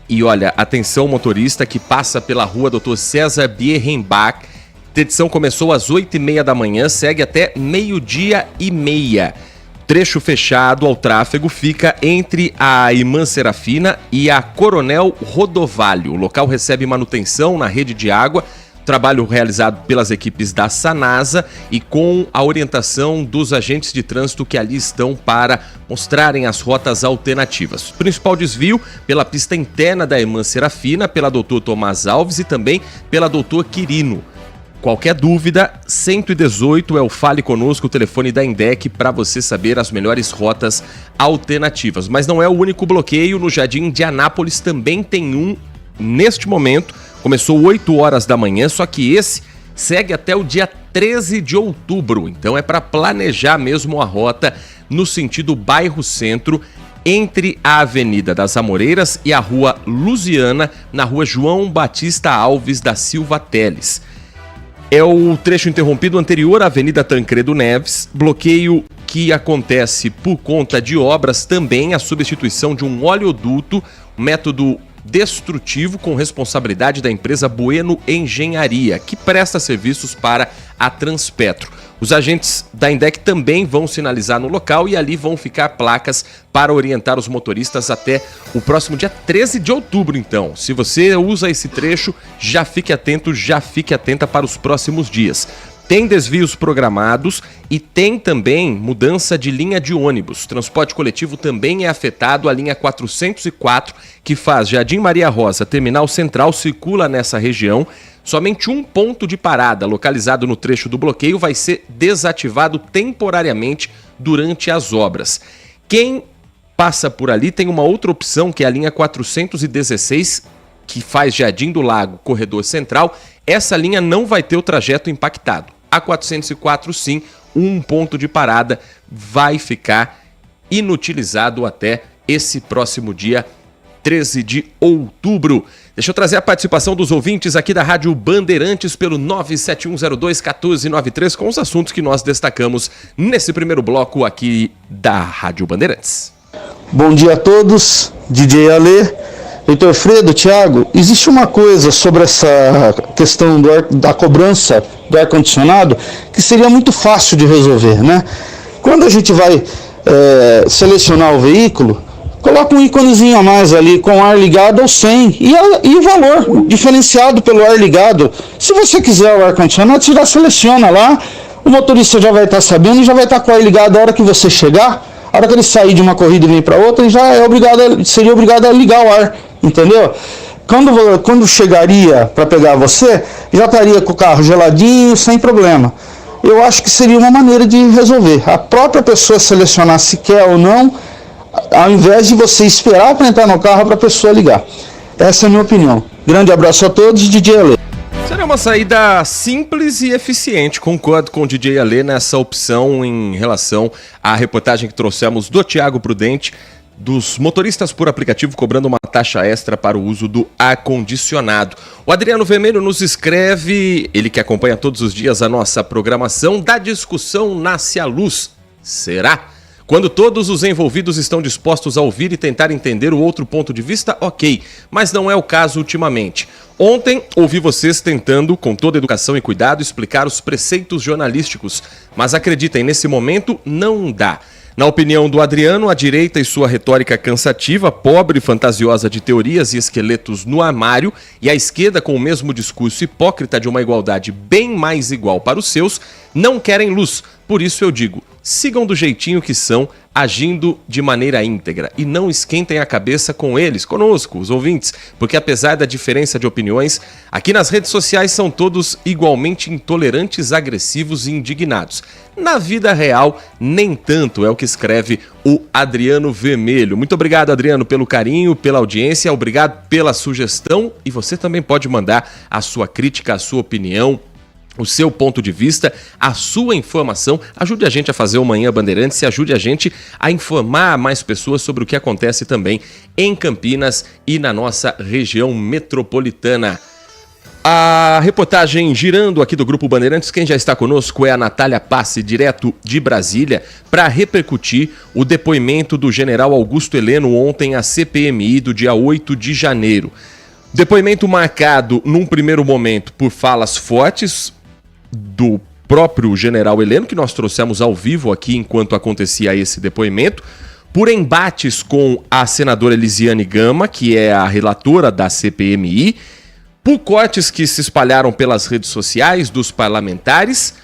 E olha, atenção motorista que passa pela rua Dr. César Bierrenbach. A interdição começou às 8h30 da manhã, segue até 12h30. Trecho fechado ao tráfego fica entre a Irmã Serafina e a Coronel Rodovalho. O local recebe manutenção na rede de água. Trabalho realizado pelas equipes da Sanasa e com a orientação dos agentes de trânsito que ali estão para mostrarem as rotas alternativas. O principal desvio pela pista interna da Irmã Serafina, pela Dr. Tomás Alves e também pela Dr. Quirino. Qualquer dúvida, 118 é o Fale Conosco, o telefone da Indec, para você saber as melhores rotas alternativas. Mas não é o único bloqueio, no Jardim de Anápolis também tem um neste momento. Começou 8 horas da manhã, só que esse segue até o dia 13 de outubro. Então é para planejar mesmo a rota no sentido bairro Centro, entre a Avenida das Amoreiras e a Rua Lusiana, na Rua João Batista Alves da Silva Teles. É o trecho interrompido anterior à Avenida Tancredo Neves, bloqueio que acontece por conta de obras, também a substituição de um oleoduto, método destrutivo com responsabilidade da empresa Bueno Engenharia, que presta serviços para a Transpetro. Os agentes da Indec também vão sinalizar no local e ali vão ficar placas para orientar os motoristas até o próximo dia 13 de outubro, então. Se você usa esse trecho, já fique atento, já fique atenta para os próximos dias. Tem desvios programados e tem também mudança de linha de ônibus. O transporte coletivo também é afetado. A linha 404, que faz Jardim Maria Rosa, Terminal Central, circula nessa região. Somente um ponto de parada, localizado no trecho do bloqueio, vai ser desativado temporariamente durante as obras. Quem passa por ali tem uma outra opção, que é a linha 416, que faz Jardim do Lago, Corredor Central. Essa linha não vai ter o trajeto impactado. A 404, sim, um ponto de parada vai ficar inutilizado até esse próximo dia 13 de outubro. Deixa eu trazer a participação dos ouvintes aqui da Rádio Bandeirantes pelo 97102-1493 com os assuntos que nós destacamos nesse primeiro bloco aqui da Rádio Bandeirantes. Bom dia a todos, DJ Alê, Heitor Fredo, Thiago. Existe uma coisa sobre essa questão da cobrança do ar-condicionado que seria muito fácil de resolver, né? Quando a gente vai selecionar o veículo, coloca um íconezinho a mais ali com ar ligado ou sem e o valor diferenciado pelo ar ligado. Se você quiser o ar-condicionado, você já seleciona lá, o motorista já vai estar sabendo e já vai estar com o ar ligado a hora que você chegar. A hora que ele sair de uma corrida e vir para outra, ele já seria obrigado a ligar o ar, entendeu? Quando chegaria para pegar você, já estaria com o carro geladinho, sem problema. Eu acho que seria uma maneira de resolver. A própria pessoa selecionar se quer ou não, ao invés de você esperar para entrar no carro para a pessoa ligar. Essa é a minha opinião. Grande abraço a todos, DJ Alê. Seria uma saída simples e eficiente, concordo com o DJ Alê nessa opção em relação à reportagem que trouxemos do Thiago Prudente, dos motoristas por aplicativo cobrando uma taxa extra para o uso do ar-condicionado. O Adriano Vermelho nos escreve, ele que acompanha todos os dias a nossa programação, da discussão nasce a luz. Será? Quando todos os envolvidos estão dispostos a ouvir e tentar entender o outro ponto de vista, ok, mas não é o caso ultimamente. Ontem ouvi vocês tentando, com toda educação e cuidado, explicar os preceitos jornalísticos, mas acreditem, nesse momento não dá. Na opinião do Adriano, a direita e sua retórica cansativa, pobre e fantasiosa de teorias e esqueletos no armário, e a esquerda com o mesmo discurso hipócrita de uma igualdade bem mais igual para os seus, não querem luz. Por isso eu digo, sigam do jeitinho que são, agindo de maneira íntegra. E não esquentem a cabeça com eles, conosco, os ouvintes, porque apesar da diferença de opiniões, aqui nas redes sociais são todos igualmente intolerantes, agressivos e indignados. Na vida real, nem tanto, é o que escreve o Adriano Vermelho. Muito obrigado, Adriano, pelo carinho, pela audiência, obrigado pela sugestão. E você também pode mandar a sua crítica, a sua opinião, o seu ponto de vista, a sua informação. Ajude a gente a fazer o Manhã Bandeirantes e ajude a gente a informar mais pessoas sobre o que acontece também em Campinas e na nossa região metropolitana. A reportagem girando aqui do Grupo Bandeirantes, quem já está conosco é a Natália Passe, direto de Brasília, para repercutir o depoimento do general Augusto Heleno ontem à CPMI do dia 8 de janeiro. Depoimento marcado num primeiro momento por falas fortes do próprio general Heleno, que nós trouxemos ao vivo aqui enquanto acontecia esse depoimento, por embates com a senadora Elisiane Gama, que é a relatora da CPMI, por cortes que se espalharam pelas redes sociais dos parlamentares,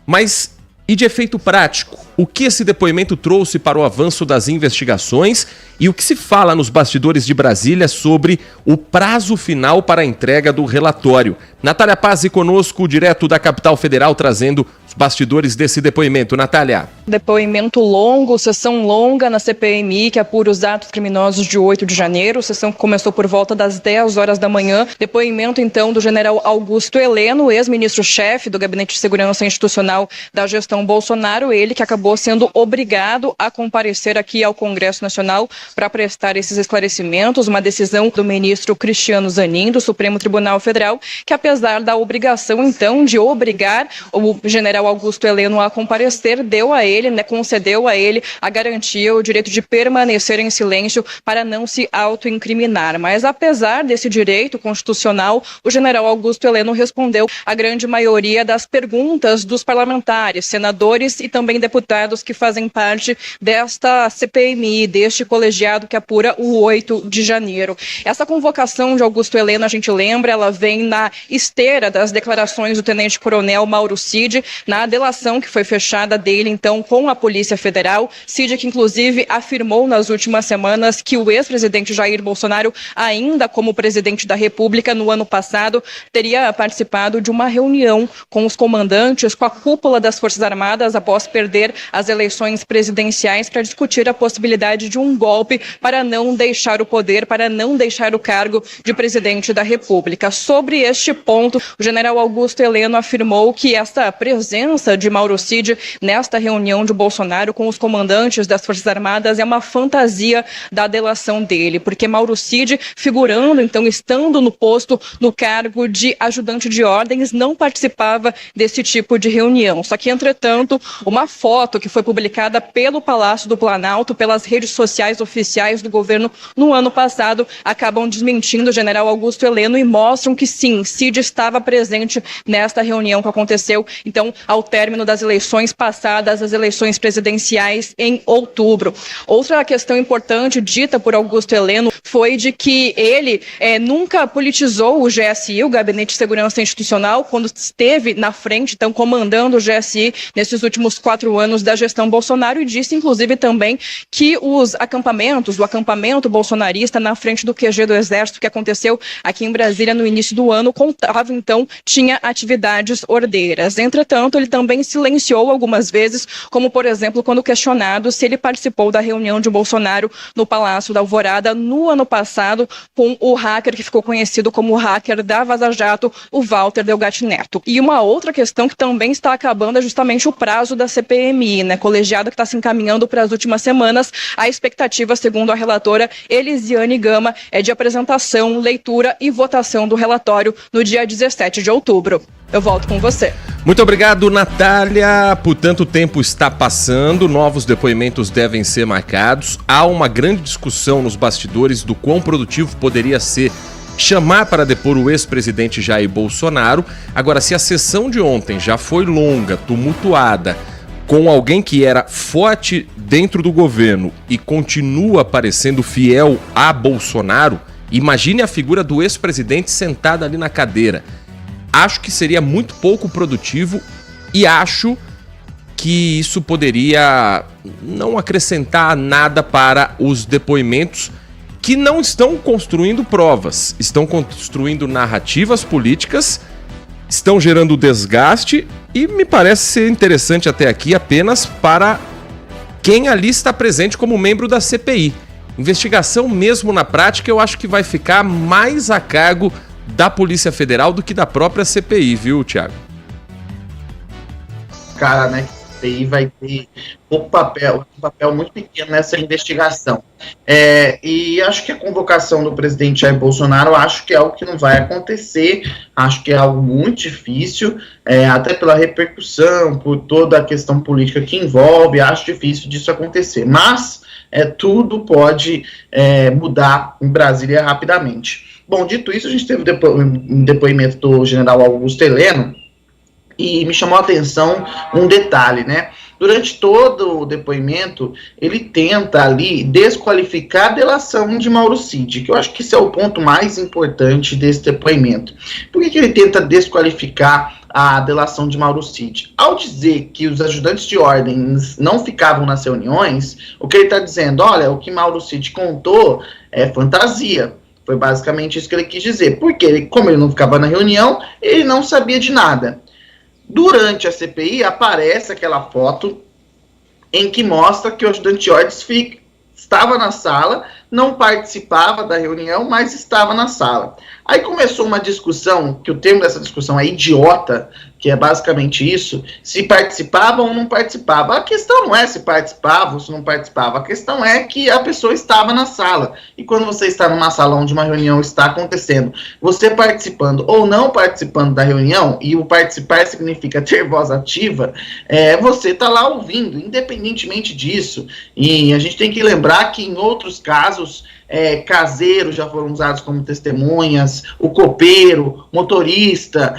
mas e de efeito prático, o que esse depoimento trouxe para o avanço das investigações e o que se fala nos bastidores de Brasília sobre o prazo final para a entrega do relatório. Natália Pazzi conosco, direto da capital federal, trazendo os bastidores desse depoimento. Natália. Depoimento longo, sessão longa na CPMI, que apura os atos criminosos de 8 de janeiro. Sessão que começou por volta das 10 horas da manhã. Depoimento, então, do general Augusto Heleno, ex-ministro-chefe do Gabinete de Segurança Institucional da gestão Bolsonaro, ele que acabou sendo obrigado a comparecer aqui ao Congresso Nacional para prestar esses esclarecimentos, uma decisão do ministro Cristiano Zanin, do Supremo Tribunal Federal, que apesar da obrigação, então, de obrigar o general Augusto Heleno a comparecer, deu a ele, concedeu a ele a garantia, o direito de permanecer em silêncio para não se autoincriminar. Mas apesar desse direito constitucional, o general Augusto Heleno respondeu a grande maioria das perguntas dos parlamentares, senadores e também deputados que fazem parte desta CPMI, deste colegiado que apura o 8 de janeiro. Essa convocação de Augusto Heleno, a gente lembra, ela vem na esteira das declarações do tenente-coronel Mauro Cid, na delação que foi fechada dele, então, com a Polícia Federal. Cid, que inclusive afirmou nas últimas semanas que o ex-presidente Jair Bolsonaro, ainda como presidente da República, no ano passado, teria participado de uma reunião com os comandantes, com a cúpula das Forças Armadas, após perder as eleições presidenciais, para discutir a possibilidade de um golpe para não deixar o poder, para não deixar o cargo de presidente da República. Sobre este ponto, o general Augusto Heleno afirmou que esta presença presença de Mauro Cid nesta reunião de Bolsonaro com os comandantes das Forças Armadas é uma fantasia da delação dele, porque Mauro Cid, figurando, então, estando no posto, no cargo de ajudante de ordens, não participava desse tipo de reunião. Só que, entretanto, uma foto que foi publicada pelo Palácio do Planalto, pelas redes sociais oficiais do governo no ano passado, acabam desmentindo o general Augusto Heleno e mostram que sim, Cid estava presente nesta reunião que aconteceu, então, ao término das eleições passadas, as eleições presidenciais em outubro. Outra questão importante dita por Augusto Heleno foi de que ele nunca politizou o GSI, o Gabinete de Segurança Institucional, quando esteve na frente, então, comandando o GSI nesses últimos 4 anos da gestão Bolsonaro, e disse, inclusive, também que os acampamentos, o acampamento bolsonarista na frente do QG do Exército, que aconteceu aqui em Brasília no início do ano, contava, então, tinha atividades ordeiras. Entretanto, ele também silenciou algumas vezes, como, por exemplo, quando questionado se ele participou da reunião de Bolsonaro no Palácio da Alvorada no ano passado com o hacker que ficou conhecido como o hacker da Vaza Jato, o Walter Delgatti Neto. E uma outra questão que também está acabando é justamente o prazo da CPMI, né? Colegiado que está se encaminhando para as últimas semanas. A expectativa, segundo a relatora Elisiane Gama, é de apresentação, leitura e votação do relatório no dia 17 de outubro. Eu volto com você. Muito obrigado, Natália. Portanto, o tempo está passando, novos depoimentos devem ser marcados. Há uma grande discussão nos bastidores do quão produtivo poderia ser chamar para depor o ex-presidente Jair Bolsonaro. Agora, se a sessão de ontem já foi longa, tumultuada, com alguém que era forte dentro do governo e continua parecendo fiel a Bolsonaro, imagine a figura do ex-presidente sentada ali na cadeira. Acho que seria muito pouco produtivo e acho que isso poderia não acrescentar nada para os depoimentos que não estão construindo provas, estão construindo narrativas políticas, estão gerando desgaste e me parece ser interessante até aqui apenas para quem ali está presente como membro da CPI. Investigação mesmo na prática eu acho que vai ficar mais a cargo da Polícia Federal do que da própria CPI, viu, Thiago? Cara, né? A CPI vai ter um papel muito pequeno nessa investigação. E acho que a convocação do presidente Jair Bolsonaro, acho que é algo que não vai acontecer, acho que é algo muito difícil, até pela repercussão, por toda a questão política que envolve, acho difícil disso acontecer. Mas tudo pode mudar em Brasília rapidamente. Bom, dito isso, a gente teve um depoimento do general Augusto Heleno e me chamou a atenção um detalhe, né? Durante todo o depoimento, ele tenta ali desqualificar a delação de Mauro Cid, que eu acho que esse é o ponto mais importante desse depoimento. Por que ele tenta desqualificar a delação de Mauro Cid? Ao dizer que os ajudantes de ordens não ficavam nas reuniões, o que ele está dizendo, olha, o que Mauro Cid contou é fantasia. Foi basicamente isso que ele quis dizer, porque como ele não ficava na reunião, ele não sabia de nada. Durante a CPI aparece aquela foto em que mostra que o ajudante de ordens estava na sala, não participava da reunião, mas estava na sala. Aí começou uma discussão, que o termo dessa discussão é idiota, que é basicamente isso, se participava ou não participava. A questão não é se participava ou se não participava, a questão é que a pessoa estava na sala. E quando você está numa sala onde uma reunião está acontecendo, você participando ou não participando da reunião, e o participar significa ter voz ativa, você está lá ouvindo, independentemente disso. E a gente tem que lembrar que em outros casos, caseiros já foram usados como testemunhas, o copeiro, motorista,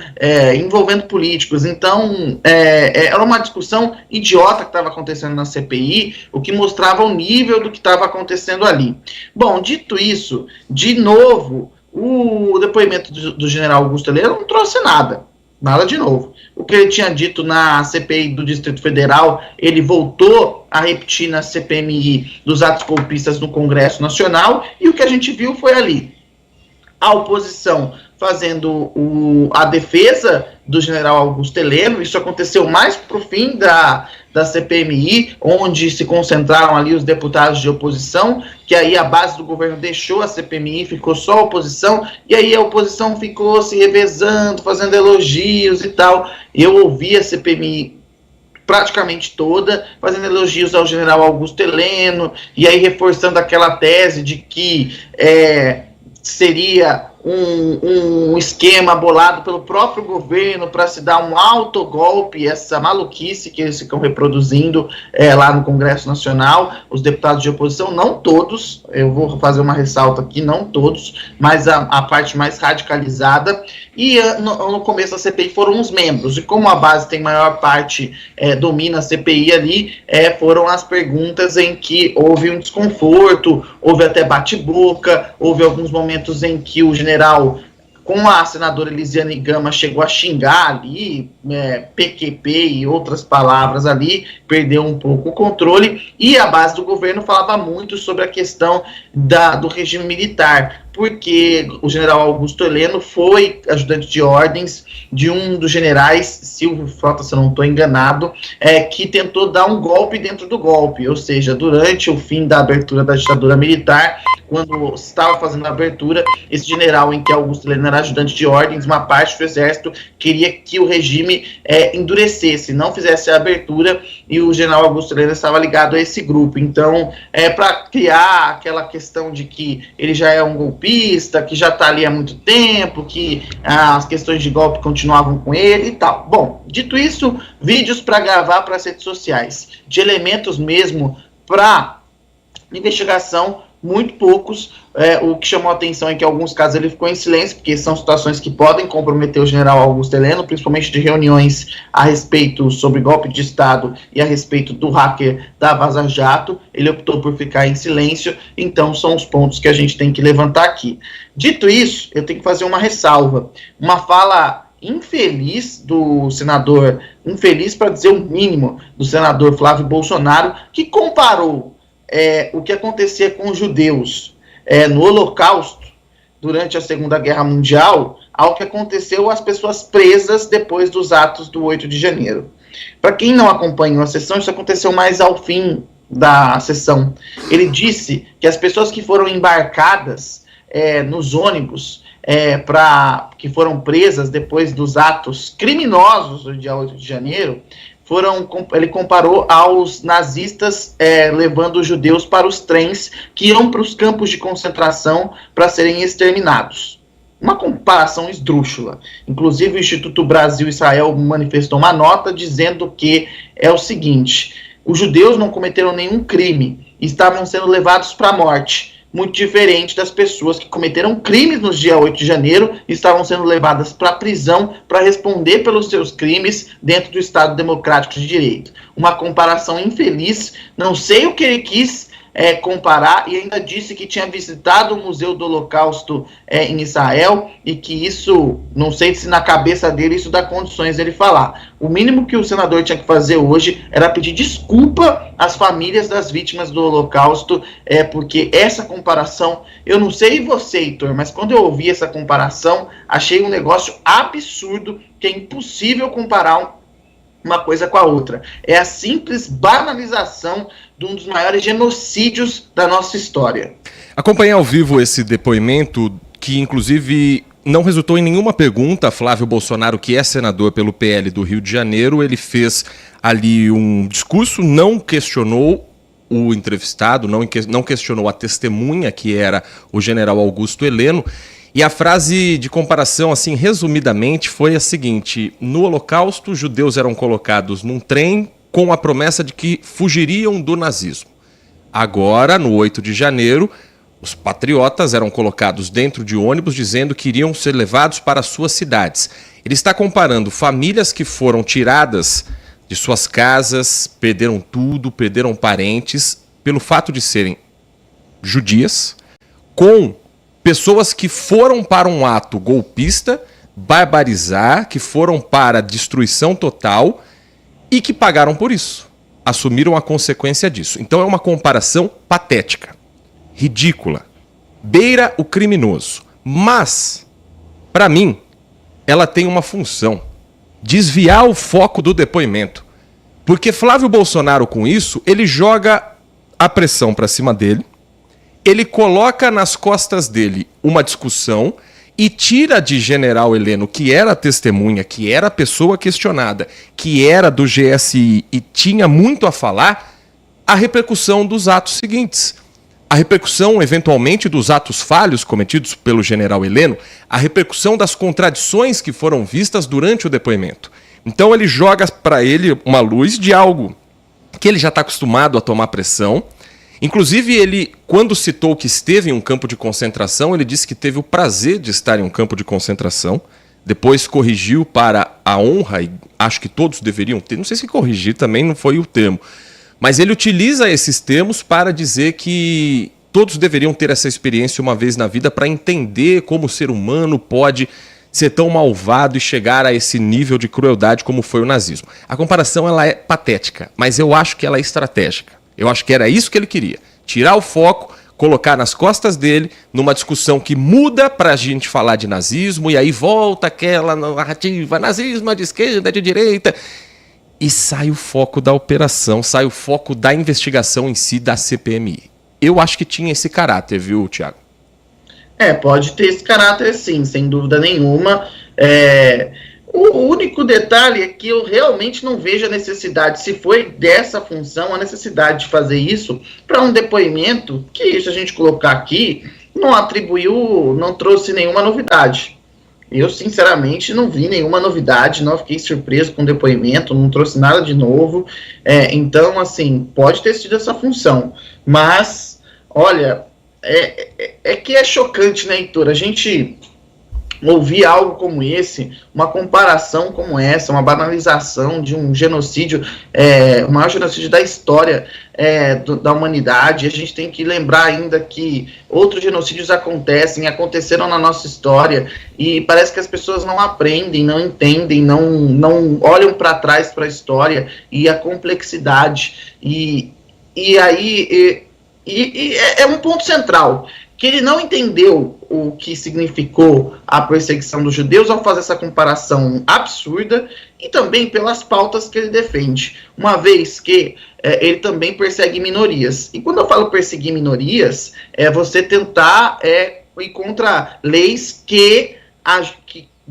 envolvendo políticos. Então, era uma discussão idiota que estava acontecendo na CPI, o que mostrava o nível do que estava acontecendo ali. Bom, dito isso, de novo, o depoimento do general Augusto Heleno não trouxe nada de novo. O que ele tinha dito na CPI do Distrito Federal, ele voltou a repetir na CPMI dos atos golpistas no Congresso Nacional, e o que a gente viu foi ali a oposição fazendo a defesa do general Augusto Heleno. Isso aconteceu mais para o fim da CPMI, onde se concentraram ali os deputados de oposição, que aí a base do governo deixou a CPMI, ficou só a oposição, e aí a oposição ficou se revezando, fazendo elogios e tal. Eu ouvi a CPMI praticamente toda, fazendo elogios ao general Augusto Heleno, e aí reforçando aquela tese de que seria um esquema bolado pelo próprio governo para se dar um autogolpe, essa maluquice que eles ficam reproduzindo lá no Congresso Nacional, os deputados de oposição, não todos, eu vou fazer uma ressalta aqui, não todos, mas a parte mais radicalizada, e no começo da CPI foram os membros, e como a base tem maior parte, domina a CPI ali, foram as perguntas em que houve um desconforto, houve até bate-boca, houve alguns momentos em que o general, com a senadora Elisiane Gama, chegou a xingar ali, PQP e outras palavras ali, perdeu um pouco o controle, e a base do governo falava muito sobre a questão do regime militar, porque o general Augusto Heleno foi ajudante de ordens de um dos generais, Silvio Frota, se eu não estou enganado, que tentou dar um golpe dentro do golpe, ou seja, durante o fim da abertura da ditadura militar, quando estava fazendo a abertura, esse general em que Augusto Heleno era ajudante de ordens, uma parte do exército queria que o regime endurecesse, não fizesse a abertura, e o general Augusto Heleno estava ligado a esse grupo. Então, para criar aquela questão de que ele já é um golpista, que já está ali há muito tempo, que as questões de golpe continuavam com ele e tal. Bom, dito isso, vídeos para gravar para as redes sociais, de elementos mesmo para investigação, muito poucos. O que chamou a atenção é que em alguns casos ele ficou em silêncio, porque são situações que podem comprometer o general Augusto Heleno, principalmente de reuniões a respeito sobre golpe de Estado e a respeito do hacker da Vaza Jato. Ele optou por ficar em silêncio, então são os pontos que a gente tem que levantar aqui. Dito isso, eu tenho que fazer uma ressalva, uma fala infeliz do senador, infeliz para dizer o mínimo, do senador Flávio Bolsonaro, que comparou o que acontecia com os judeus no Holocausto, durante a Segunda Guerra Mundial, ao que aconteceu às pessoas presas depois dos atos do 8 de janeiro. Para quem não acompanhou a sessão, isso aconteceu mais ao fim da sessão. Ele disse que as pessoas que foram embarcadas nos ônibus que foram presas depois dos atos criminosos do dia 8 de janeiro, ele comparou aos nazistas levando os judeus para os trens que iam para os campos de concentração para serem exterminados. Uma comparação esdrúxula. Inclusive o Instituto Brasil-Israel manifestou uma nota dizendo que é o seguinte: os judeus não cometeram nenhum crime, estavam sendo levados para a morte. Muito diferente das pessoas que cometeram crimes no dia 8 de janeiro e estavam sendo levadas para a prisão para responder pelos seus crimes dentro do Estado Democrático de Direito. Uma comparação infeliz, não sei o que ele quis comparar, e ainda disse que tinha visitado o Museu do Holocausto em Israel, e que isso, não sei se na cabeça dele isso dá condições dele falar. O mínimo que o senador tinha que fazer hoje era pedir desculpa às famílias das vítimas do Holocausto, porque essa comparação, eu não sei você, Heitor, mas quando eu ouvi essa comparação, achei um negócio absurdo, que é impossível comparar uma coisa com a outra. É a simples banalização de um dos maiores genocídios da nossa história. Acompanhei ao vivo esse depoimento, que inclusive não resultou em nenhuma pergunta. Flávio Bolsonaro, que é senador pelo PL do Rio de Janeiro, ele fez ali um discurso, não questionou o entrevistado, não questionou a testemunha, que era o general Augusto Heleno. E a frase de comparação, assim, resumidamente, foi a seguinte: no Holocausto, os judeus eram colocados num trem com a promessa de que fugiriam do nazismo. Agora, no 8 de janeiro, os patriotas eram colocados dentro de ônibus dizendo que iriam ser levados para suas cidades. Ele está comparando famílias que foram tiradas de suas casas, perderam tudo, perderam parentes, pelo fato de serem judias, com pessoas que foram para um ato golpista, barbarizar, que foram para destruição total e que pagaram por isso, assumiram a consequência disso. Então é uma comparação patética, ridícula, beira o criminoso. Mas, para mim, ela tem uma função: desviar o foco do depoimento. Porque Flávio Bolsonaro, com isso, ele joga a pressão para cima dele, ele coloca nas costas dele uma discussão e tira de General Heleno, que era a testemunha, que era a pessoa questionada, que era do GSI e tinha muito a falar, a repercussão dos atos seguintes. A repercussão, eventualmente, dos atos falhos cometidos pelo General Heleno, a repercussão das contradições que foram vistas durante o depoimento. Então ele joga para ele uma luz de algo que ele já está acostumado a tomar pressão. Inclusive, ele, quando citou que esteve em um campo de concentração, ele disse que teve o prazer de estar em um campo de concentração. Depois corrigiu para a honra, e acho que todos deveriam ter. Não sei se corrigir também não foi o termo. Mas ele utiliza esses termos para dizer que todos deveriam ter essa experiência uma vez na vida para entender como o ser humano pode ser tão malvado e chegar a esse nível de crueldade como foi o nazismo. A comparação ela é patética, mas eu acho que ela é estratégica. Eu acho que era isso que ele queria. Tirar o foco, colocar nas costas dele, numa discussão que muda para a gente falar de nazismo, e aí volta aquela narrativa, nazismo é de esquerda, é de direita, e sai o foco da operação, sai o foco da investigação em si da CPMI. Eu acho que tinha esse caráter, viu, Thiago? Pode ter esse caráter sim, sem dúvida nenhuma. O único detalhe é que eu realmente não vejo a necessidade, se foi dessa função, a necessidade de fazer isso para um depoimento que, se a gente colocar aqui, não trouxe nenhuma novidade. Eu, sinceramente, não vi nenhuma novidade, não fiquei surpreso com o depoimento, não trouxe nada de novo. Então, assim, pode ter sido essa função. Mas, olha, que é chocante, né, Heitor? A gente ouvir algo como esse, uma comparação como essa, uma banalização de um genocídio, o maior genocídio da história da humanidade. A gente tem que lembrar ainda que outros genocídios aconteceram na nossa história, e parece que as pessoas não aprendem, não entendem, não olham para trás para a história e a complexidade, e aí é um ponto central, que ele não entendeu o que significou a perseguição dos judeus ao fazer essa comparação absurda, e também pelas pautas que ele defende, uma vez que ele também persegue minorias. E quando eu falo perseguir minorias, é você tentar ir contra leis que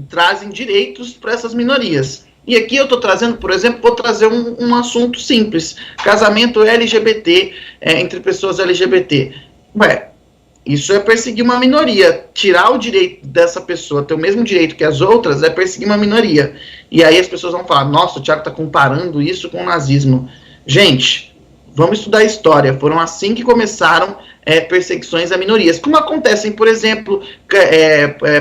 trazem direitos para essas minorias. E aqui eu estou trazendo, por exemplo, vou trazer um assunto simples: casamento LGBT entre pessoas LGBT. Isso é perseguir uma minoria. Tirar o direito dessa pessoa ter o mesmo direito que as outras é perseguir uma minoria. E aí as pessoas vão falar: nossa, o Thiago está comparando isso com o nazismo. Gente, vamos estudar história. Foram assim que começaram perseguições a minorias. Como acontecem, por exemplo,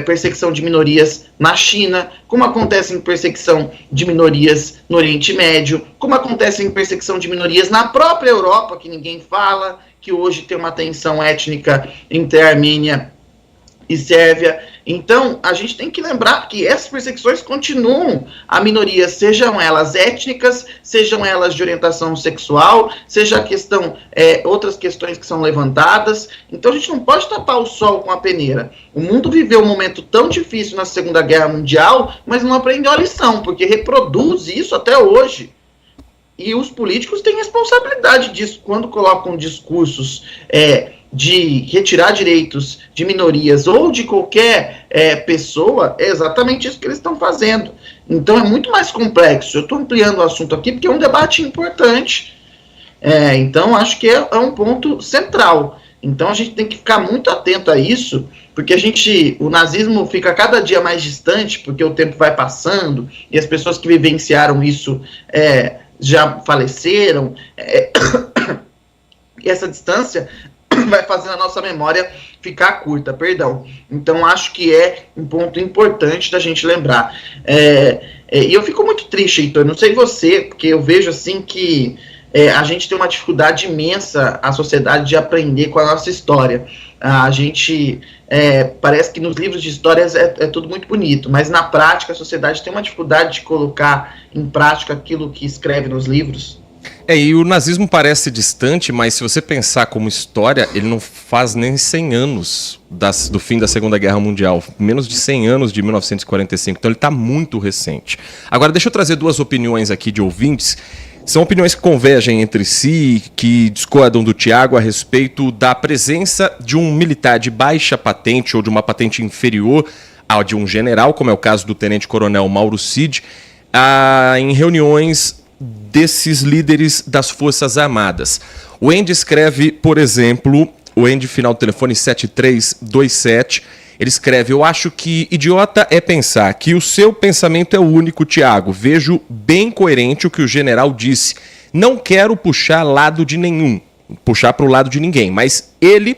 perseguição de minorias na China, como acontece em perseguição de minorias no Oriente Médio, como acontece em perseguição de minorias na própria Europa, que ninguém fala, que hoje tem uma tensão étnica entre a Armênia e Sérvia. Então, a gente tem que lembrar que essas perseguições continuam a minorias, sejam elas étnicas, sejam elas de orientação sexual, seja a questão, outras questões que são levantadas. Então, a gente não pode tapar o sol com a peneira. O mundo viveu um momento tão difícil na Segunda Guerra Mundial, mas não aprendeu a lição, porque reproduz isso até hoje. E os políticos têm responsabilidade disso quando colocam discursos de retirar direitos de minorias ou de qualquer pessoa. É exatamente isso que eles estão fazendo. Então é muito mais complexo. Eu estou ampliando o assunto aqui porque é um debate importante. Então acho que é um ponto central. Então a gente tem que ficar muito atento a isso, porque o nazismo fica cada dia mais distante, porque o tempo vai passando e as pessoas que vivenciaram isso já faleceram, e essa distância vai fazendo a nossa memória ficar curta, perdão. Então acho que é um ponto importante da gente lembrar. E eu fico muito triste, Heitor, não sei você, porque eu vejo assim que a gente tem uma dificuldade imensa, a sociedade, de aprender com a nossa história. A gente, parece que nos livros de histórias é tudo muito bonito, mas na prática a sociedade tem uma dificuldade de colocar em prática aquilo que escreve nos livros. E o nazismo parece distante, mas se você pensar como história, ele não faz nem 100 anos do fim da Segunda Guerra Mundial, menos de 100 anos de 1945, então ele está muito recente. Agora deixa eu trazer duas opiniões aqui de ouvintes. São opiniões que convergem entre si, que discordam do Thiago a respeito da presença de um militar de baixa patente ou de uma patente inferior a de um general, como é o caso do tenente-coronel Mauro Cid, em reuniões desses líderes das Forças Armadas. O Andy escreve, por exemplo, o Andy final do telefone 7327, ele escreve: eu acho que idiota é pensar que o seu pensamento é o único, Tiago. Vejo bem coerente o que o general disse. Não quero puxar para o lado de ninguém, mas ele,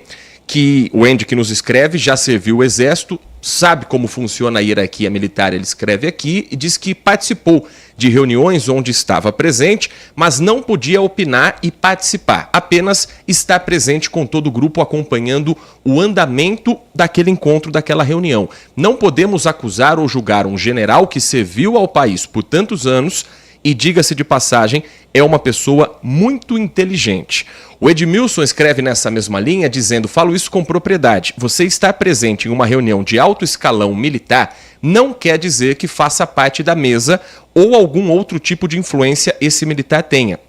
o Andy que nos escreve, já serviu o exército, sabe como funciona a hierarquia militar, ele escreve aqui e diz que participou de reuniões onde estava presente, mas não podia opinar e participar, apenas estar presente com todo o grupo acompanhando o andamento daquele encontro, daquela reunião. Não podemos acusar ou julgar um general que serviu ao país por tantos anos e, diga-se de passagem, é uma pessoa muito inteligente. O Edmilson escreve nessa mesma linha dizendo: falo isso com propriedade, você estar presente em uma reunião de alto escalão militar não quer dizer que faça parte da mesa ou algum outro tipo de influência esse militar tenha.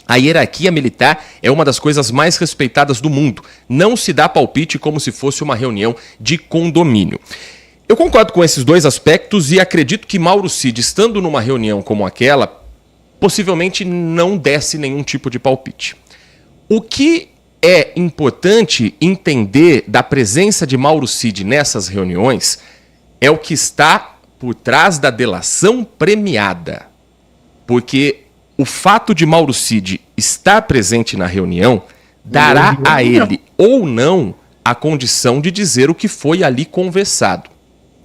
A hierarquia militar é uma das coisas mais respeitadas do mundo. Não se dá palpite como se fosse uma reunião de condomínio. Eu concordo com esses dois aspectos e acredito que Mauro Cid, estando numa reunião como aquela, possivelmente não desse nenhum tipo de palpite. O que é importante entender da presença de Mauro Cid nessas reuniões é o que está por trás da delação premiada. Porque o fato de Mauro Cid estar presente na reunião dará a ele ou não a condição de dizer o que foi ali conversado.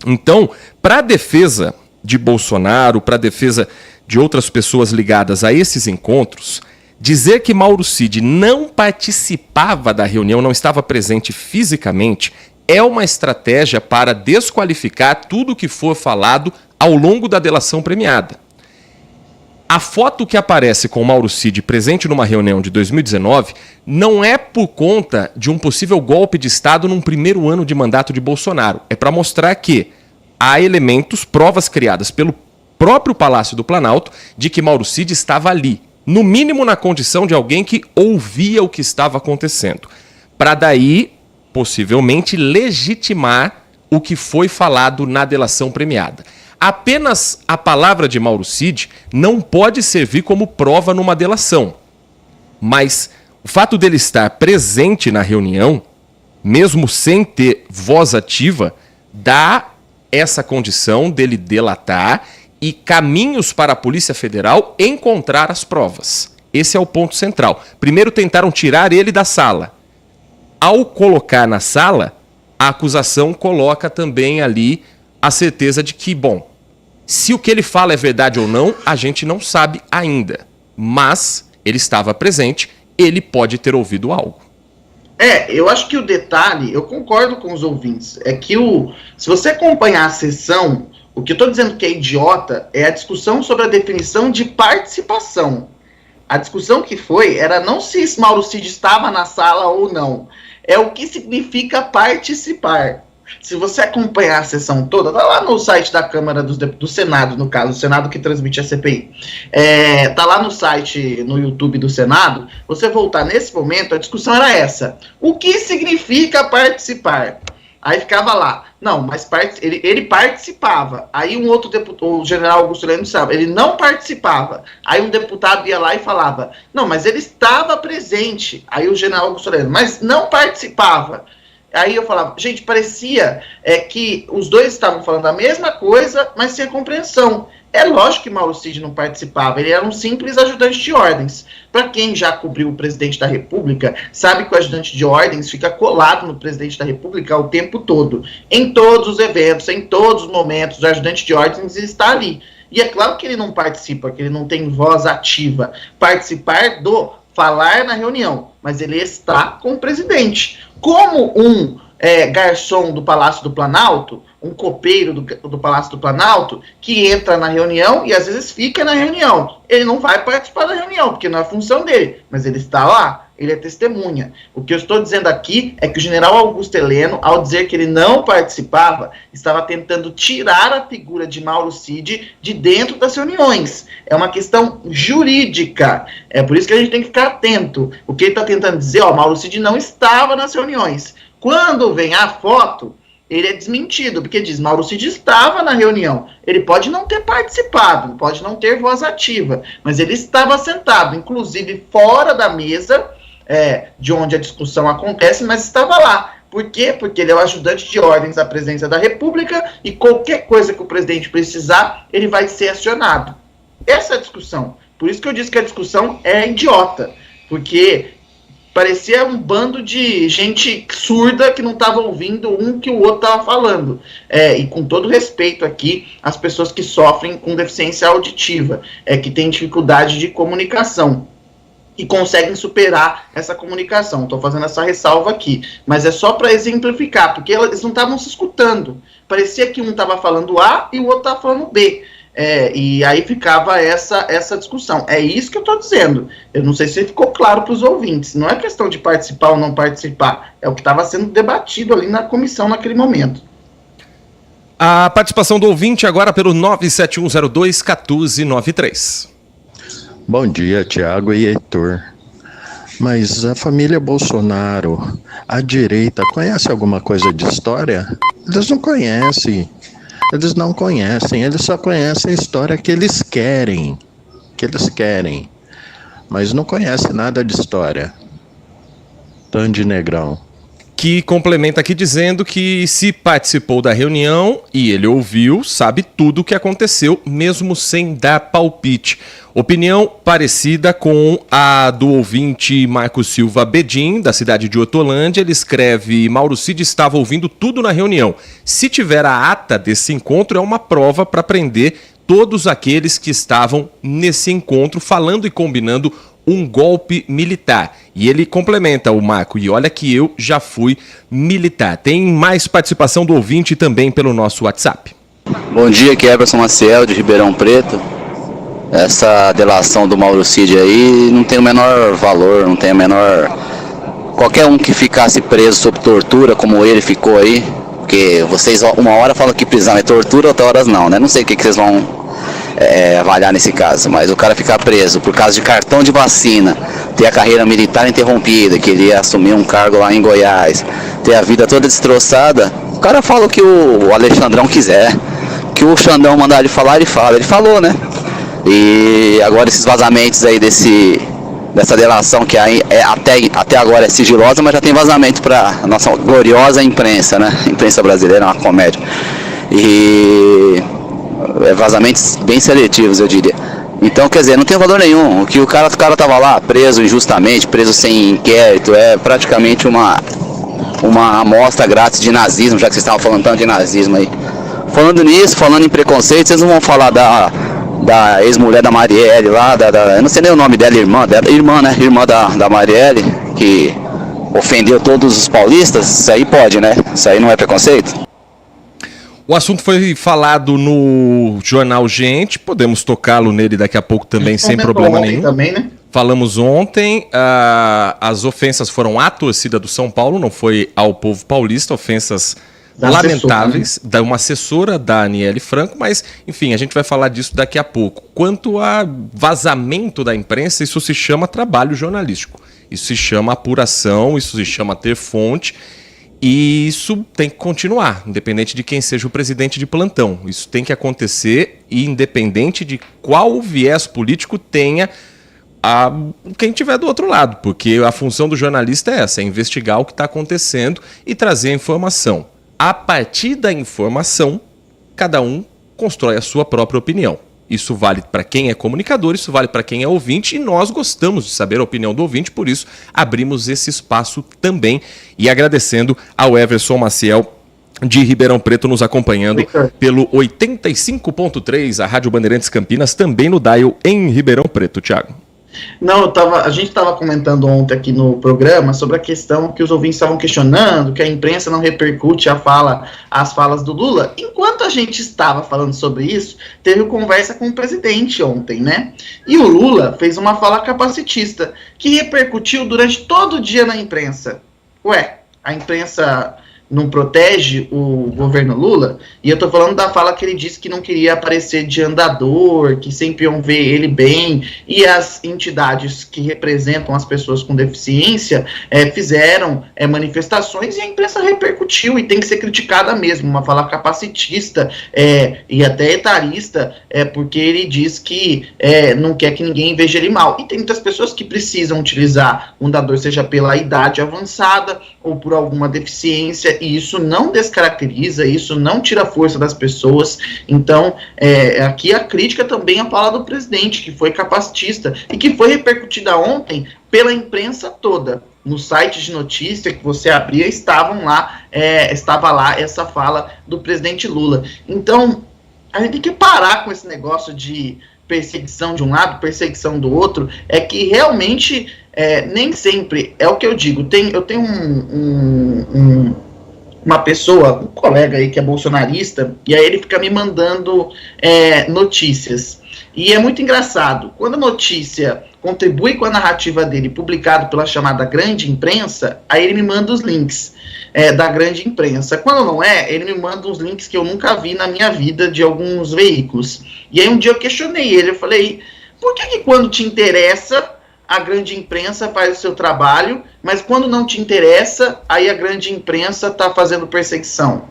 Então, para a defesa de Bolsonaro, para a defesa de outras pessoas ligadas a esses encontros, dizer que Mauro Cid não participava da reunião, não estava presente fisicamente, é uma estratégia para desqualificar tudo o que for falado ao longo da delação premiada. A foto que aparece com Mauro Cid presente numa reunião de 2019 não é por conta de um possível golpe de Estado num primeiro ano de mandato de Bolsonaro. É para mostrar que há elementos, provas criadas pelo próprio Palácio do Planalto de que Mauro Cid estava ali, no mínimo na condição de alguém que ouvia o que estava acontecendo, para daí, possivelmente, legitimar o que foi falado na delação premiada. Apenas a palavra de Mauro Cid não pode servir como prova numa delação, mas o fato dele estar presente na reunião, mesmo sem ter voz ativa, dá essa condição dele delatar e caminhos para a Polícia Federal encontrar as provas. Esse é o ponto central. Primeiro tentaram tirar ele da sala. Ao colocar na sala, a acusação coloca também ali a certeza de que, bom, se o que ele fala é verdade ou não, a gente não sabe ainda. Mas ele estava presente, ele pode ter ouvido algo. Eu acho que o detalhe, eu concordo com os ouvintes, é que se você acompanhar a sessão, o que eu estou dizendo que é idiota é a discussão sobre a definição de participação. A discussão que era não se Mauro Cid estava na sala ou não, é o que significa participar. Se você acompanhar a sessão toda, tá lá no site da Câmara do Senado, no caso, o Senado que transmite a CPI. Tá lá no site, no YouTube do Senado, você voltar nesse momento, a discussão era essa. O que significa participar? Aí ficava lá, não, mas ele participava. Aí um outro deputado, o general Augusto Heleno, sabe, ele não participava. Aí um deputado ia lá e falava, não, mas ele estava presente. Aí o general Augusto Heleno, mas não participava. Aí eu falava, gente, parecia que os dois estavam falando a mesma coisa, mas sem compreensão. É lógico que Mauro Cid não participava, ele era um simples ajudante de ordens. Para quem já cobriu o presidente da República, sabe que o ajudante de ordens fica colado no presidente da República o tempo todo. Em todos os eventos, em todos os momentos, o ajudante de ordens está ali. E é claro que ele não participa, que ele não tem voz ativa. Participar do falar na reunião, mas ele está com o presidente. Como um garçom do Palácio do Planalto, um copeiro do Palácio do Planalto, que entra na reunião e às vezes fica na reunião. Ele não vai participar da reunião, porque não é a função dele, mas ele está lá, ele é testemunha. O que eu estou dizendo aqui é que o general Augusto Heleno, ao dizer que ele não participava, estava tentando tirar a figura de Mauro Cid de dentro das reuniões. É uma questão jurídica. É por isso que a gente tem que ficar atento. O que ele está tentando dizer, Mauro Cid não estava nas reuniões. Quando vem a foto, ele é desmentido, porque diz, Mauro Cid estava na reunião. Ele pode não ter participado, pode não ter voz ativa, mas ele estava sentado, inclusive fora da mesa, de onde a discussão acontece, mas estava lá. Por quê? Porque ele é o ajudante de ordens da presidência da República e qualquer coisa que o presidente precisar, ele vai ser acionado. Essa é a discussão. Por isso que eu disse que a discussão é idiota, porque parecia um bando de gente surda que não estava ouvindo um que o outro estava falando. E com todo respeito aqui, às pessoas que sofrem com deficiência auditiva, que têm dificuldade de comunicação e conseguem superar essa comunicação. Estou fazendo essa ressalva aqui, mas é só para exemplificar, porque eles não estavam se escutando. Parecia que um estava falando A e o outro estava falando B. E aí ficava essa discussão. É isso que eu estou dizendo. Eu não sei se ficou claro para os ouvintes. Não é questão de participar ou não participar. É o que estava sendo debatido ali na comissão naquele momento. A participação do ouvinte agora pelo 97102-1493. Bom dia, Tiago e Heitor. Mas a família Bolsonaro, a direita, conhece alguma coisa de história? Eles não conhecem. Eles não conhecem, eles só conhecem a história que eles querem. Mas não conhecem nada de história. Tandy Negrão. Que complementa aqui dizendo que se participou da reunião e ele ouviu, sabe tudo o que aconteceu, mesmo sem dar palpite. Opinião parecida com a do ouvinte Marcos Silva Bedin, da cidade de Hortolândia. Ele escreve: Mauro Cid estava ouvindo tudo na reunião. Se tiver a ata desse encontro, é uma prova para prender todos aqueles que estavam nesse encontro, falando e combinando um golpe militar. E ele complementa o Marco: e olha que eu já fui militar. Tem mais participação do ouvinte também pelo nosso WhatsApp. Bom dia, aqui é Everson Maciel, de Ribeirão Preto. Essa delação do Mauro Cid aí não tem o menor valor, não tem o menor... Qualquer um que ficasse preso sob tortura, como ele ficou aí, porque vocês uma hora falam que prisão é tortura, outra hora não, né? Não sei o que vocês vão avaliar nesse caso, mas o cara ficar preso por causa de cartão de vacina, ter a carreira militar interrompida, que ele ia assumir um cargo lá em Goiás, ter a vida toda destroçada, o cara fala o que o Alexandrão quiser, que o Xandão mandar ele falar, ele fala, ele falou, né? E agora esses vazamentos aí dessa delação que até agora é sigilosa, mas já tem vazamento para a nossa gloriosa imprensa, né? Imprensa brasileira é uma comédia. E vazamentos bem seletivos, eu diria. Então, quer dizer, não tem valor nenhum. O que o cara tava lá preso injustamente, preso sem inquérito, é praticamente uma amostra grátis de nazismo, já que vocês estavam falando tanto de nazismo aí. Falando nisso, falando em preconceito, vocês não vão falar da ex-mulher da Marielle lá, eu não sei nem o nome dela, irmã da Marielle, que ofendeu todos os paulistas? Isso aí pode, né? Isso aí não é preconceito? O assunto foi falado no jornal Gente, podemos tocá-lo nele daqui a pouco também, sem problema nenhum. Também, né? Falamos ontem, as ofensas foram à torcida do São Paulo, não foi ao povo paulista, ofensas lamentáveis, da uma assessora da Aniele Franco, mas, enfim, a gente vai falar disso daqui a pouco. Quanto a vazamento da imprensa, isso se chama trabalho jornalístico, isso se chama apuração, isso se chama ter fonte, e isso tem que continuar, independente de quem seja o presidente de plantão. Isso tem que acontecer, independente de qual viés político tenha quem estiver do outro lado, porque a função do jornalista é essa, é investigar o que está acontecendo e trazer a informação. A partir da informação, cada um constrói a sua própria opinião. Isso vale para quem é comunicador, isso vale para quem é ouvinte, e nós gostamos de saber a opinião do ouvinte, por isso abrimos esse espaço também. E agradecendo ao Everson Maciel, de Ribeirão Preto, nos acompanhando pelo 85.3, a Rádio Bandeirantes Campinas, também no dial em Ribeirão Preto, Thiago. Não, a gente estava comentando ontem aqui no programa sobre a questão que os ouvintes estavam questionando, que a imprensa não repercute as falas do Lula. Enquanto a gente estava falando sobre isso, teve conversa com o presidente ontem, né? E o Lula fez uma fala capacitista, que repercutiu durante todo o dia na imprensa. Ué, a imprensa não protege o governo Lula, e eu tô falando da fala que ele disse que não queria aparecer de andador, que sempre iam ver ele bem, e as entidades que representam as pessoas com deficiência fizeram manifestações e a imprensa repercutiu, e tem que ser criticada mesmo, uma fala capacitista e até etarista, porque ele diz que não quer que ninguém veja ele mal, e tem muitas pessoas que precisam utilizar o andador, seja pela idade avançada ou por alguma deficiência, e isso não descaracteriza, isso não tira a força das pessoas. Então, aqui a crítica também à fala do presidente, que foi capacitista, e que foi repercutida ontem pela imprensa toda. No site de notícia que você abria, estava lá essa fala do presidente Lula. Então, a gente tem que parar com esse negócio de perseguição de um lado, perseguição do outro, que realmente nem sempre é o que eu digo. Eu tenho uma pessoa, um colega aí que é bolsonarista, e aí ele fica me mandando notícias. E é muito engraçado, quando a notícia contribui com a narrativa dele, publicado pela chamada grande imprensa, aí ele me manda os links da grande imprensa. Quando não ele me manda uns links que eu nunca vi na minha vida de alguns veículos. E aí um dia eu questionei ele, eu falei, por que quando te interessa, a grande imprensa faz o seu trabalho, mas quando não te interessa, aí a grande imprensa está fazendo perseguição?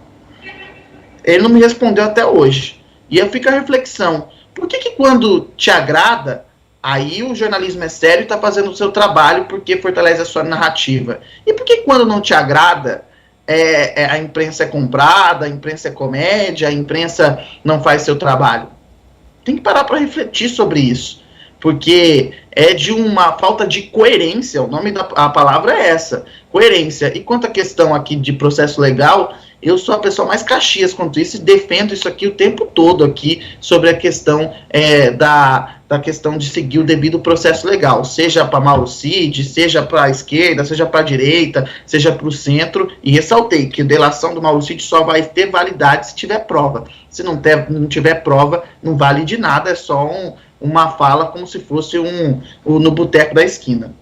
Ele não me respondeu até hoje. E aí fica a reflexão, por que quando te agrada, aí o jornalismo é sério e está fazendo o seu trabalho porque fortalece a sua narrativa? E por que quando não te agrada, a imprensa é comprada, a imprensa é comédia, a imprensa não faz seu trabalho? Tem que parar para refletir sobre isso, porque é de uma falta de coerência, o nome da palavra é essa, coerência. E quanto à questão aqui de processo legal, eu sou a pessoa mais caxias quanto isso e defendo isso aqui o tempo todo aqui sobre a questão da questão de seguir o devido processo legal, seja para Mauro Cid, seja para a esquerda, seja para a direita, seja para o centro, e ressaltei que a delação do Mauro Cid só vai ter validade se tiver prova. Se não tiver prova, não vale de nada, é só uma fala como se fosse no boteco da esquina.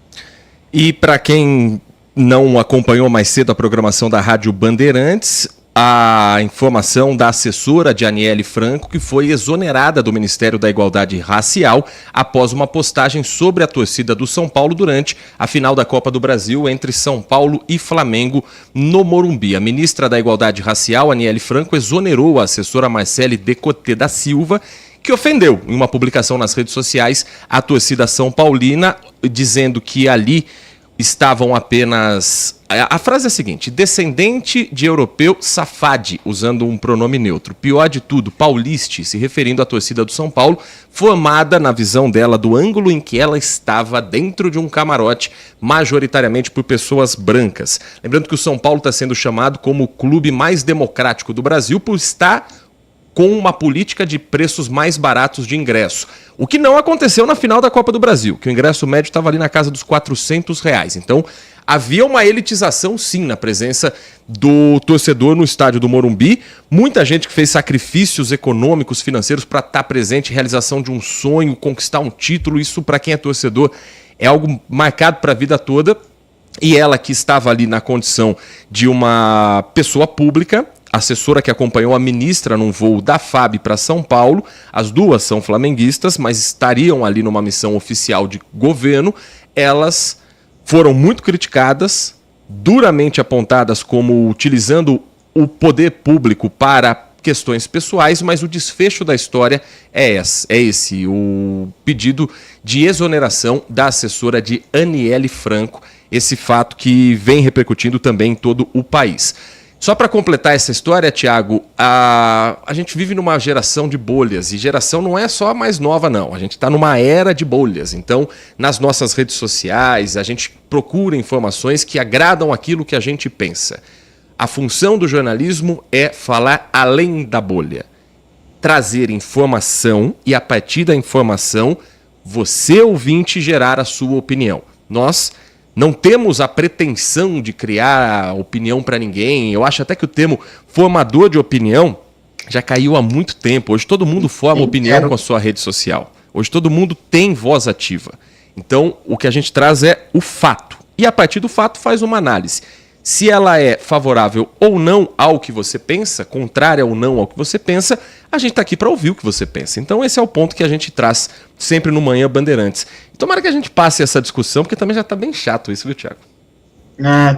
E para quem não acompanhou mais cedo a programação da Rádio Bandeirantes, a informação da assessora de Aniele Franco, que foi exonerada do Ministério da Igualdade Racial após uma postagem sobre a torcida do São Paulo durante a final da Copa do Brasil entre São Paulo e Flamengo no Morumbi. A ministra da Igualdade Racial, Aniele Franco, exonerou a assessora Marcele Decoté da Silva, que ofendeu em uma publicação nas redes sociais a torcida são paulina, dizendo que ali estavam apenas... A frase é a seguinte: descendente de europeu safade, usando um pronome neutro. Pior de tudo, pauliste, se referindo à torcida do São Paulo, formada, na visão dela, do ângulo em que ela estava dentro de um camarote, majoritariamente por pessoas brancas. Lembrando que o São Paulo está sendo chamado como o clube mais democrático do Brasil por estar com uma política de preços mais baratos de ingresso. O que não aconteceu na final da Copa do Brasil, que o ingresso médio estava ali na casa dos R$400. Então, havia uma elitização, sim, na presença do torcedor no estádio do Morumbi. Muita gente que fez sacrifícios econômicos, financeiros para estar presente, realização de um sonho, conquistar um título. Isso, para quem é torcedor, é algo marcado para a vida toda. E ela, que estava ali na condição de uma pessoa pública, assessora que acompanhou a ministra num voo da FAB para São Paulo, as duas são flamenguistas, mas estariam ali numa missão oficial de governo, elas foram muito criticadas, duramente apontadas como utilizando o poder público para questões pessoais, mas o desfecho da história é esse, o pedido de exoneração da assessora de Aniele Franco, esse fato que vem repercutindo também em todo o país. Só para completar essa história, Thiago, a gente vive numa geração de bolhas, e geração não é só a mais nova, não. A gente está numa era de bolhas. Então, nas nossas redes sociais, a gente procura informações que agradam aquilo que a gente pensa. A função do jornalismo é falar além da bolha. Trazer informação e, a partir da informação, você, ouvinte, gerar a sua opinião. Nós não temos a pretensão de criar opinião para ninguém. Eu acho até que o termo formador de opinião já caiu há muito tempo. Hoje todo mundo forma opinião com a sua rede social. Hoje todo mundo tem voz ativa. Então o que a gente traz é o fato. E a partir do fato faz uma análise. Se ela é favorável ou não ao que você pensa, contrária ou não ao que você pensa, a gente está aqui para ouvir o que você pensa. Então esse é o ponto que a gente traz sempre no Manhã Bandeirantes. Tomara que a gente passe essa discussão, porque também já está bem chato isso, viu, Thiago?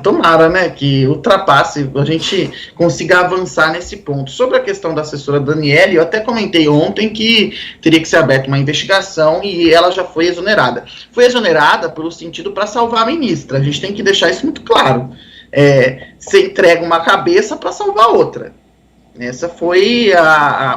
Tomara, né, que ultrapasse, a gente consiga avançar nesse ponto. Sobre a questão da assessora Daniele, eu até comentei ontem que teria que ser aberta uma investigação e ela já foi exonerada. Foi exonerada pelo sentido para salvar a ministra, a gente tem que deixar isso muito claro. Você entrega uma cabeça para salvar outra. Essa foi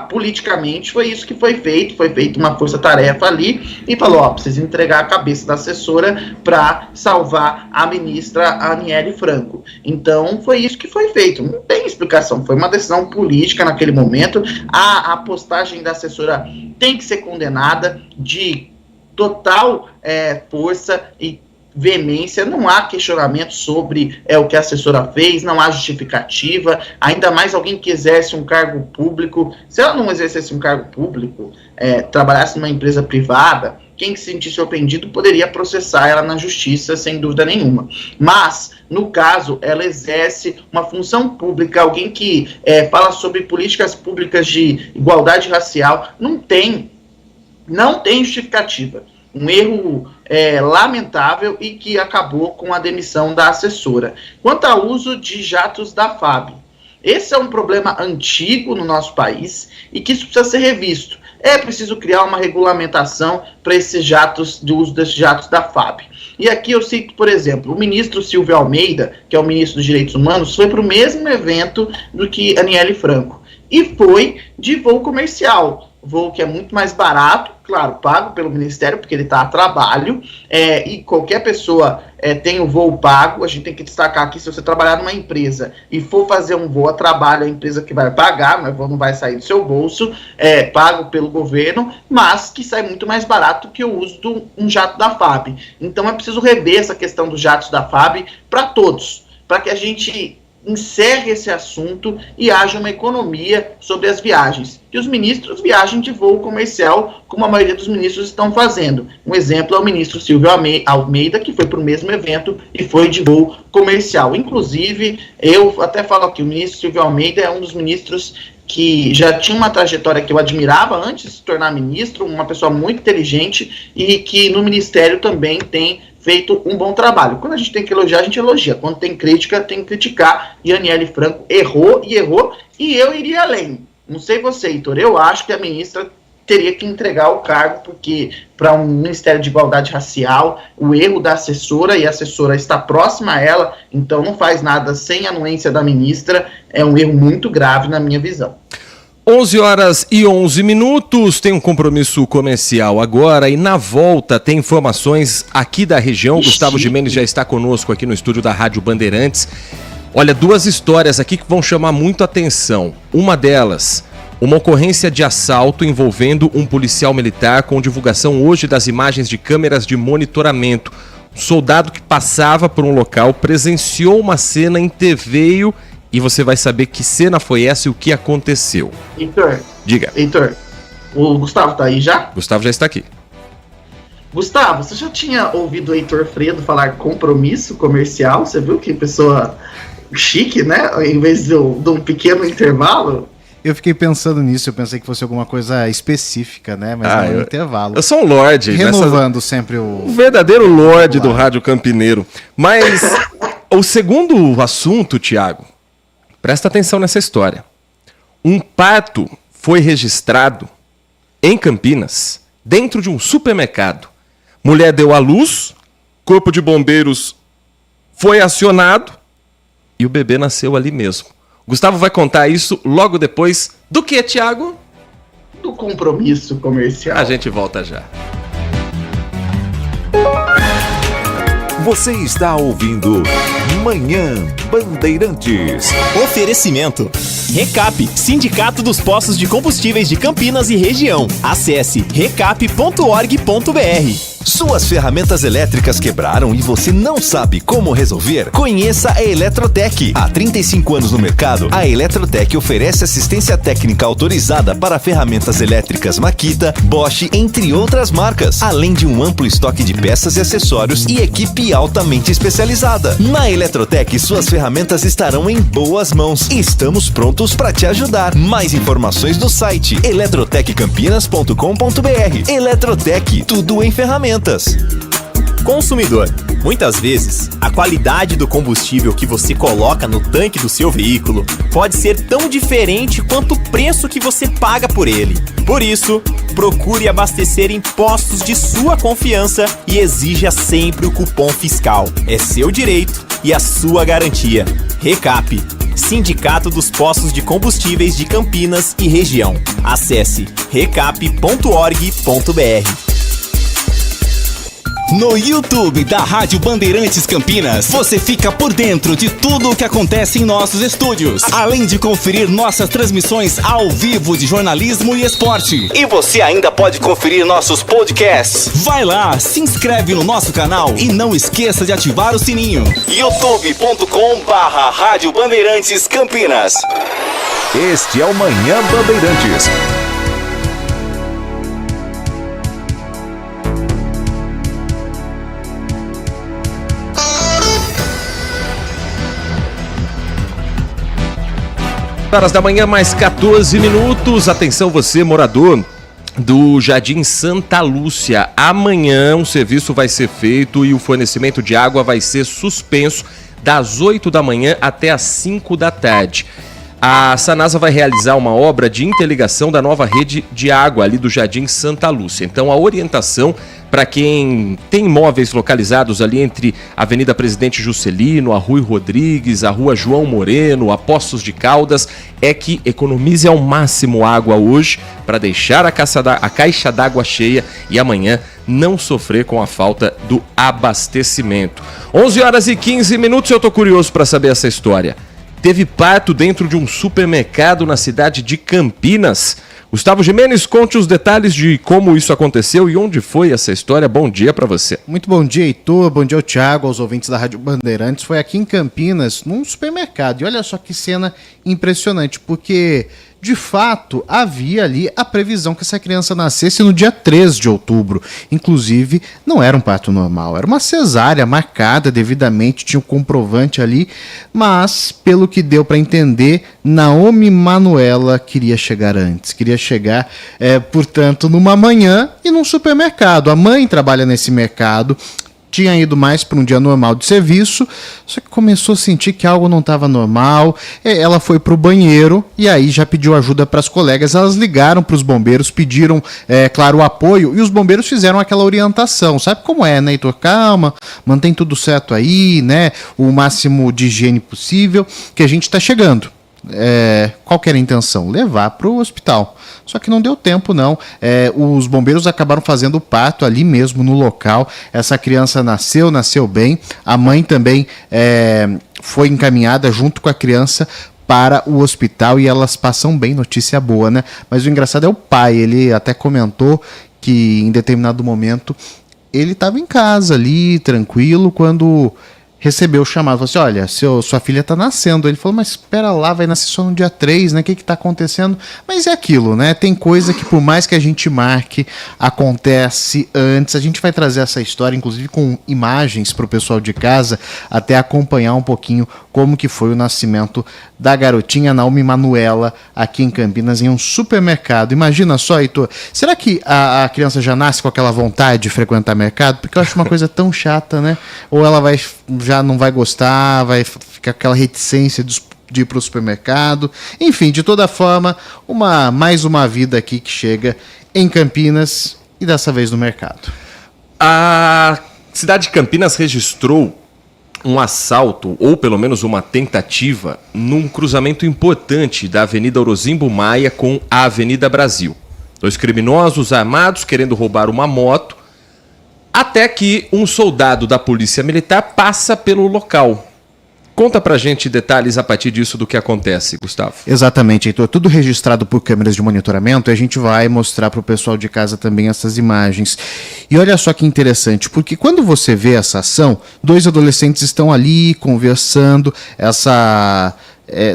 politicamente foi isso que foi feita uma força-tarefa ali e falou, precisa entregar a cabeça da assessora para salvar a ministra Aniele Franco. Então foi isso que foi feito, não tem explicação, foi uma decisão política naquele momento. A postagem da assessora tem que ser condenada de total força e veemência, não há questionamento sobre o que a assessora fez, não há justificativa, ainda mais alguém que exerce um cargo público. Se ela não exercesse um cargo público, trabalhasse numa empresa privada, quem se sentisse ofendido poderia processar ela na justiça, sem dúvida nenhuma. Mas, no caso, ela exerce uma função pública, alguém que fala sobre políticas públicas de igualdade racial, não tem justificativa. Um erro lamentável e que acabou com a demissão da assessora. Quanto ao uso de jatos da FAB, esse é um problema antigo no nosso país e que isso precisa ser revisto. É preciso criar uma regulamentação para esses jatos, do uso desses jatos da FAB. E aqui eu cito, por exemplo, o ministro Silvio Almeida, que é o ministro dos Direitos Humanos, foi para o mesmo evento do que Aniele Franco. E foi de voo comercial, voo que é muito mais barato, claro, pago pelo Ministério, porque ele está a trabalho, e qualquer pessoa tem o voo pago. A gente tem que destacar aqui, se você trabalhar numa empresa e for fazer um voo a trabalho, a empresa que vai pagar, mas o voo não vai sair do seu bolso, pago pelo governo, mas que sai muito mais barato que o uso de um jato da FAB. Então é preciso rever essa questão dos jatos da FAB para todos, para que a gente encerre esse assunto e haja uma economia sobre as viagens. E os ministros viajem de voo comercial, como a maioria dos ministros estão fazendo. Um exemplo é o ministro Silvio Almeida, que foi para o mesmo evento e foi de voo comercial. Inclusive, eu até falo aqui, o ministro Silvio Almeida é um dos ministros que já tinha uma trajetória que eu admirava antes de se tornar ministro, uma pessoa muito inteligente e que no ministério também tem feito um bom trabalho. Quando a gente tem que elogiar, a gente elogia. Quando tem crítica, tem que criticar. E Aniele Franco errou, e eu iria além. Não sei você, Heitor, eu acho que a ministra teria que entregar o cargo, porque para um Ministério de Igualdade Racial, o erro da assessora, e a assessora está próxima a ela, então não faz nada sem a anuência da ministra, é um erro muito grave na minha visão. 11h11, tem um compromisso comercial agora e na volta tem informações aqui da região. Gustavo Gimenez já está conosco aqui no estúdio da Rádio Bandeirantes. Olha, duas histórias aqui que vão chamar muito atenção. Uma delas, uma ocorrência de assalto envolvendo um policial militar com divulgação hoje das imagens de câmeras de monitoramento. Um soldado que passava por um local presenciou uma cena em TV e você vai saber que cena foi essa e o que aconteceu. Heitor. Diga. Heitor, o Gustavo tá aí já? Gustavo já está aqui. Gustavo, você já tinha ouvido o Heitor Fredo falar compromisso comercial? Você viu que pessoa chique, né? Em vez de um pequeno intervalo? Eu fiquei pensando nisso, eu pensei que fosse alguma coisa específica, né? Mas é um intervalo. Eu sou um lorde. Renovando sempre o... Um verdadeiro lorde do Rádio Campineiro. Mas o segundo assunto, Thiago, presta atenção nessa história. Um parto foi registrado em Campinas, dentro de um supermercado. Mulher deu à luz, corpo de bombeiros foi acionado e o bebê nasceu ali mesmo. Gustavo vai contar isso logo depois do que, Thiago? Do compromisso comercial. A gente volta já. Você está ouvindo Manhã Bandeirantes. Oferecimento. Recap, Sindicato dos Postos de Combustíveis de Campinas e Região. Acesse recap.org.br. Suas ferramentas elétricas quebraram e você não sabe como resolver? Conheça a Eletrotec. Há 35 anos no mercado, a Eletrotec oferece assistência técnica autorizada para ferramentas elétricas Makita, Bosch, entre outras marcas, além de um amplo estoque de peças e acessórios e equipe altamente especializada. Na Eletrotec, suas ferramentas estarão em boas mãos e estamos prontos para te ajudar. Mais informações no site eletroteccampinas.com.br. Eletrotec, tudo em ferramentas. Consumidor, muitas vezes, a qualidade do combustível que você coloca no tanque do seu veículo pode ser tão diferente quanto o preço que você paga por ele. Por isso, procure abastecer em postos de sua confiança e exija sempre o cupom fiscal. É seu direito e a sua garantia. Recap, Sindicato dos Postos de Combustíveis de Campinas e Região. Acesse recap.org.br. No YouTube da Rádio Bandeirantes Campinas, você fica por dentro de tudo o que acontece em nossos estúdios, além de conferir nossas transmissões ao vivo de jornalismo e esporte. E você ainda pode conferir nossos podcasts. Vai lá, se inscreve no nosso canal e não esqueça de ativar o sininho. youtube.com/Rádio Bandeirantes Campinas. Este é o Manhã Bandeirantes. Horas da manhã, mais 14 minutos. Atenção você, morador do Jardim Santa Lúcia. Amanhã um serviço vai ser feito e o fornecimento de água vai ser suspenso das 8 da manhã até as 5 da tarde. A Sanasa vai realizar uma obra de interligação da nova rede de água ali do Jardim Santa Lúcia. Então a orientação para quem tem imóveis localizados ali entre a Avenida Presidente Juscelino, a Rui Rodrigues, a Rua João Moreno, a Poços de Caldas, é que economize ao máximo água hoje para deixar a caixa d'água cheia e amanhã não sofrer com a falta do abastecimento. 11 horas e 15 minutos, eu tô curioso para saber essa história. Teve parto dentro de um supermercado na cidade de Campinas. Gustavo Gimenez, conte os detalhes de como isso aconteceu e onde foi essa história. Bom dia para você. Muito bom dia, Heitor. Bom dia ao Thiago, aos ouvintes da Rádio Bandeirantes. Foi aqui em Campinas, num supermercado. E olha só que cena impressionante, porque de fato havia ali a previsão que essa criança nascesse no dia 3 de outubro. Inclusive, não era um parto normal, era uma cesárea marcada devidamente, tinha um comprovante ali, mas pelo que deu para entender, Naomi Manuela queria chegar antes, portanto, numa manhã e num supermercado. A mãe trabalha nesse mercado, tinha ido mais para um dia normal de serviço, só que começou a sentir que algo não estava normal. Ela foi para o banheiro e aí já pediu ajuda para as colegas. Elas ligaram para os bombeiros, pediram, claro, o apoio, e os bombeiros fizeram aquela orientação. Sabe como é, né, Heitor? Calma, mantém tudo certo aí, né? O máximo de higiene possível, que a gente está chegando. Qual que era a intenção? Levar para o hospital. Só que não deu tempo, não. Os bombeiros acabaram fazendo o parto ali mesmo no local. Essa criança nasceu bem. A mãe também foi encaminhada junto com a criança para o hospital e elas passam bem, notícia boa, né? Mas o engraçado é o pai. Ele até comentou que em determinado momento ele estava em casa ali, tranquilo, quando recebeu o chamado, falou assim, olha, sua filha tá nascendo. Ele falou, mas espera lá, vai nascer só no dia 3, né? O que tá acontecendo? Mas é aquilo, né? Tem coisa que por mais que a gente marque, acontece antes. A gente vai trazer essa história, inclusive com imagens pro pessoal de casa, até acompanhar um pouquinho como que foi o nascimento da garotinha Naomi Manuela aqui em Campinas, em um supermercado. Imagina só, Heitor, será que a criança já nasce com aquela vontade de frequentar mercado? Porque eu acho uma coisa tão chata, né? Ou ela já não vai gostar, vai ficar aquela reticência de ir para o supermercado. Enfim, de toda forma, mais uma vida aqui que chega em Campinas e dessa vez no mercado. A cidade de Campinas registrou um assalto, ou pelo menos uma tentativa, num cruzamento importante da Avenida Orozimbo Maia com a Avenida Brasil. 2 criminosos armados querendo roubar uma moto, até que um soldado da Polícia Militar passa pelo local. Conta pra gente detalhes a partir disso do que acontece, Gustavo. Exatamente, Heitor. Tudo registrado por câmeras de monitoramento e a gente vai mostrar pro pessoal de casa também essas imagens. E olha só que interessante, porque quando você vê essa ação, 2 adolescentes estão ali conversando,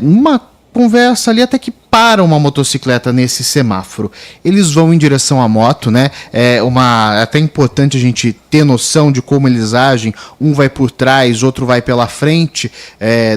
numa conversa ali até que para uma motocicleta nesse semáforo. Eles vão em direção à moto, né? É até importante a gente ter noção de como eles agem. Um vai por trás, outro vai pela frente,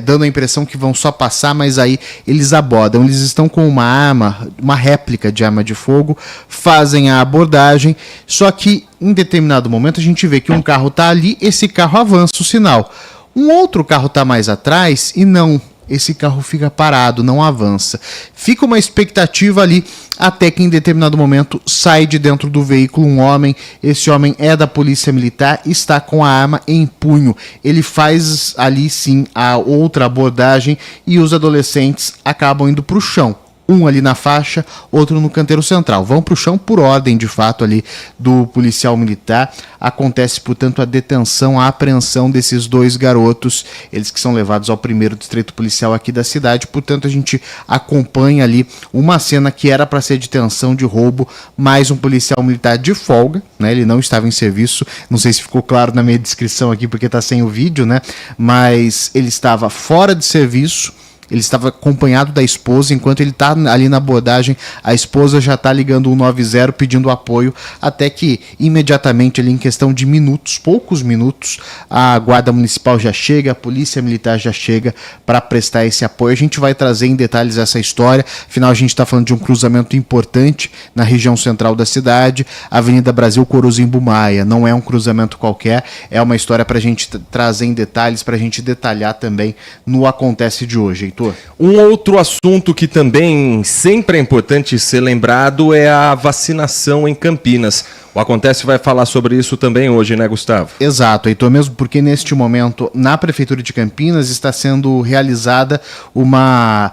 dando a impressão que vão só passar, mas aí eles abordam. Eles estão com uma arma, uma réplica de arma de fogo, fazem a abordagem, só que em determinado momento a gente vê que um carro está ali, esse carro avança o sinal. Um outro carro está mais atrás e não. Esse carro fica parado, não avança. Fica uma expectativa ali, até que em determinado momento sai de dentro do veículo um homem. Esse homem é da Polícia Militar, está com a arma em punho. Ele faz ali sim a outra abordagem e os adolescentes acabam indo para o chão. Um ali na faixa, outro no canteiro central. Vão para o chão por ordem, de fato, ali do policial militar. Acontece, portanto, a detenção, a apreensão desses 2 garotos, eles que são levados ao 1º distrito policial aqui da cidade. Portanto, a gente acompanha ali uma cena que era para ser de detenção de roubo, mais um policial militar de folga, né? Ele não estava em serviço, não sei se ficou claro na minha descrição aqui porque está sem o vídeo, né? Mas ele estava fora de serviço. Ele estava acompanhado da esposa, enquanto ele está ali na abordagem, a esposa já está ligando o 190 pedindo apoio, até que imediatamente ali em questão de minutos, poucos minutos, a guarda municipal já chega, a polícia militar já chega para prestar esse apoio. A gente vai trazer em detalhes essa história, afinal a gente está falando de um cruzamento importante na região central da cidade, Avenida Brasil Corozimbo Maia, não é um cruzamento qualquer, é uma história para a gente trazer em detalhes, para a gente detalhar também no Acontece de hoje. Um outro assunto que também sempre é importante ser lembrado é a vacinação em Campinas. O Acontece vai falar sobre isso também hoje, né, Gustavo? Exato, Heitor, mesmo porque neste momento na Prefeitura de Campinas está sendo realizada uma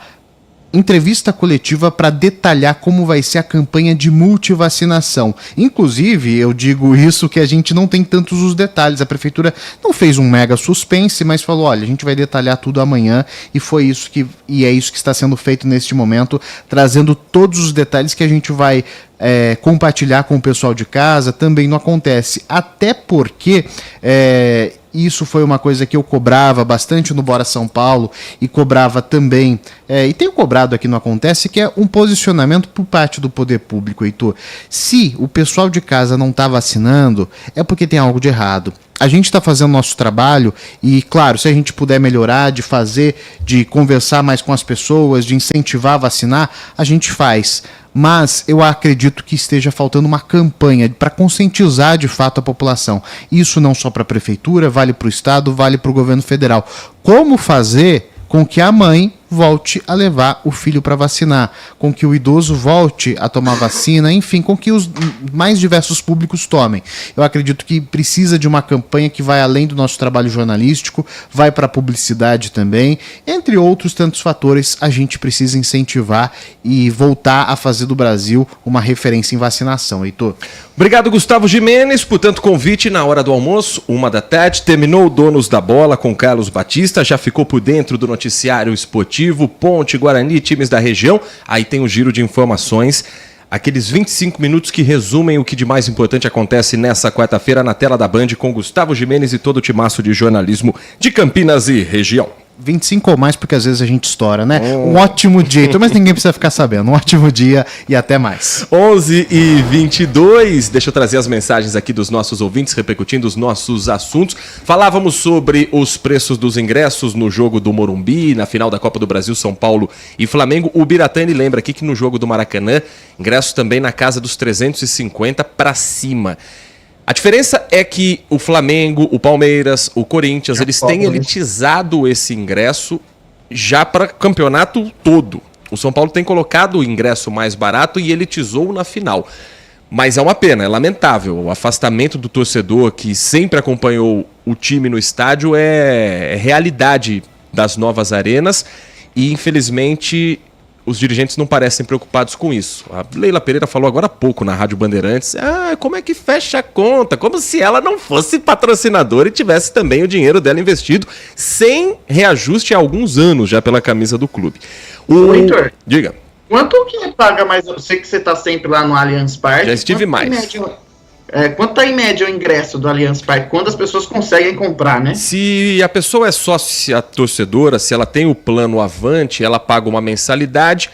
entrevista coletiva para detalhar como vai ser a campanha de multivacinação. Inclusive, eu digo isso que a gente não tem tantos os detalhes. A prefeitura não fez um mega suspense, mas falou, olha, a gente vai detalhar tudo amanhã e é isso que está sendo feito neste momento, trazendo todos os detalhes que a gente vai compartilhar com o pessoal de casa. Também não acontece, até porque isso foi uma coisa que eu cobrava bastante no Bora São Paulo e cobrava também, e tenho cobrado aqui no Acontece, que é um posicionamento por parte do poder público, Heitor. Se o pessoal de casa não está vacinando, é porque tem algo de errado. A gente está fazendo nosso trabalho e, claro, se a gente puder melhorar, de conversar mais com as pessoas, de incentivar a vacinar, a gente faz. Mas eu acredito que esteja faltando uma campanha para conscientizar de fato a população. Isso não só para a prefeitura, vale para o estado, vale para o governo federal. Como fazer com que a mãe volte a levar o filho para vacinar, com que o idoso volte a tomar vacina, enfim, com que os mais diversos públicos tomem. Eu acredito que precisa de uma campanha que vai além do nosso trabalho jornalístico, vai para a publicidade também, entre outros tantos fatores. A gente precisa incentivar e voltar a fazer do Brasil uma referência em vacinação, Heitor. Obrigado, Gustavo Gimenez. Portanto, convite na hora do almoço, 13h. Terminou o Donos da Bola com Carlos Batista, já ficou por dentro do noticiário esportivo, Ponte, Guarani, times da região. Aí tem o giro de informações, aqueles 25 minutos que resumem o que de mais importante acontece nessa quarta-feira na tela da Band com Gustavo Gimenez e todo o timaço de jornalismo de Campinas e região. 25 ou mais, porque às vezes a gente estoura, né? Um ótimo dia, mas ninguém precisa ficar sabendo. Um ótimo dia e até mais. 11h22, deixa eu trazer as mensagens aqui dos nossos ouvintes, repercutindo os nossos assuntos. Falávamos sobre os preços dos ingressos no jogo do Morumbi, na final da Copa do Brasil, São Paulo e Flamengo. O Biratani lembra aqui que no jogo do Maracanã, ingressos também na casa dos 350 para cima. A diferença é que o Flamengo, o Palmeiras, o Corinthians, eles têm elitizado esse ingresso já para campeonato todo. O São Paulo tem colocado o ingresso mais barato e elitizou na final. Mas é uma pena, é lamentável. O afastamento do torcedor que sempre acompanhou o time no estádio é realidade das novas arenas e, infelizmente, os dirigentes não parecem preocupados com isso. A Leila Pereira falou agora há pouco na Rádio Bandeirantes, como é que fecha a conta? Como se ela não fosse patrocinadora e tivesse também o dinheiro dela investido sem reajuste há alguns anos já pela camisa do clube. Heitor, diga. Quanto que paga mais? Eu sei que você está sempre lá no Allianz Parque. Já estive mais. Quanto está em média o ingresso do Allianz Parque? Quando as pessoas conseguem comprar, né? Se a pessoa é sócia torcedora, se ela tem o plano Avante, ela paga uma mensalidade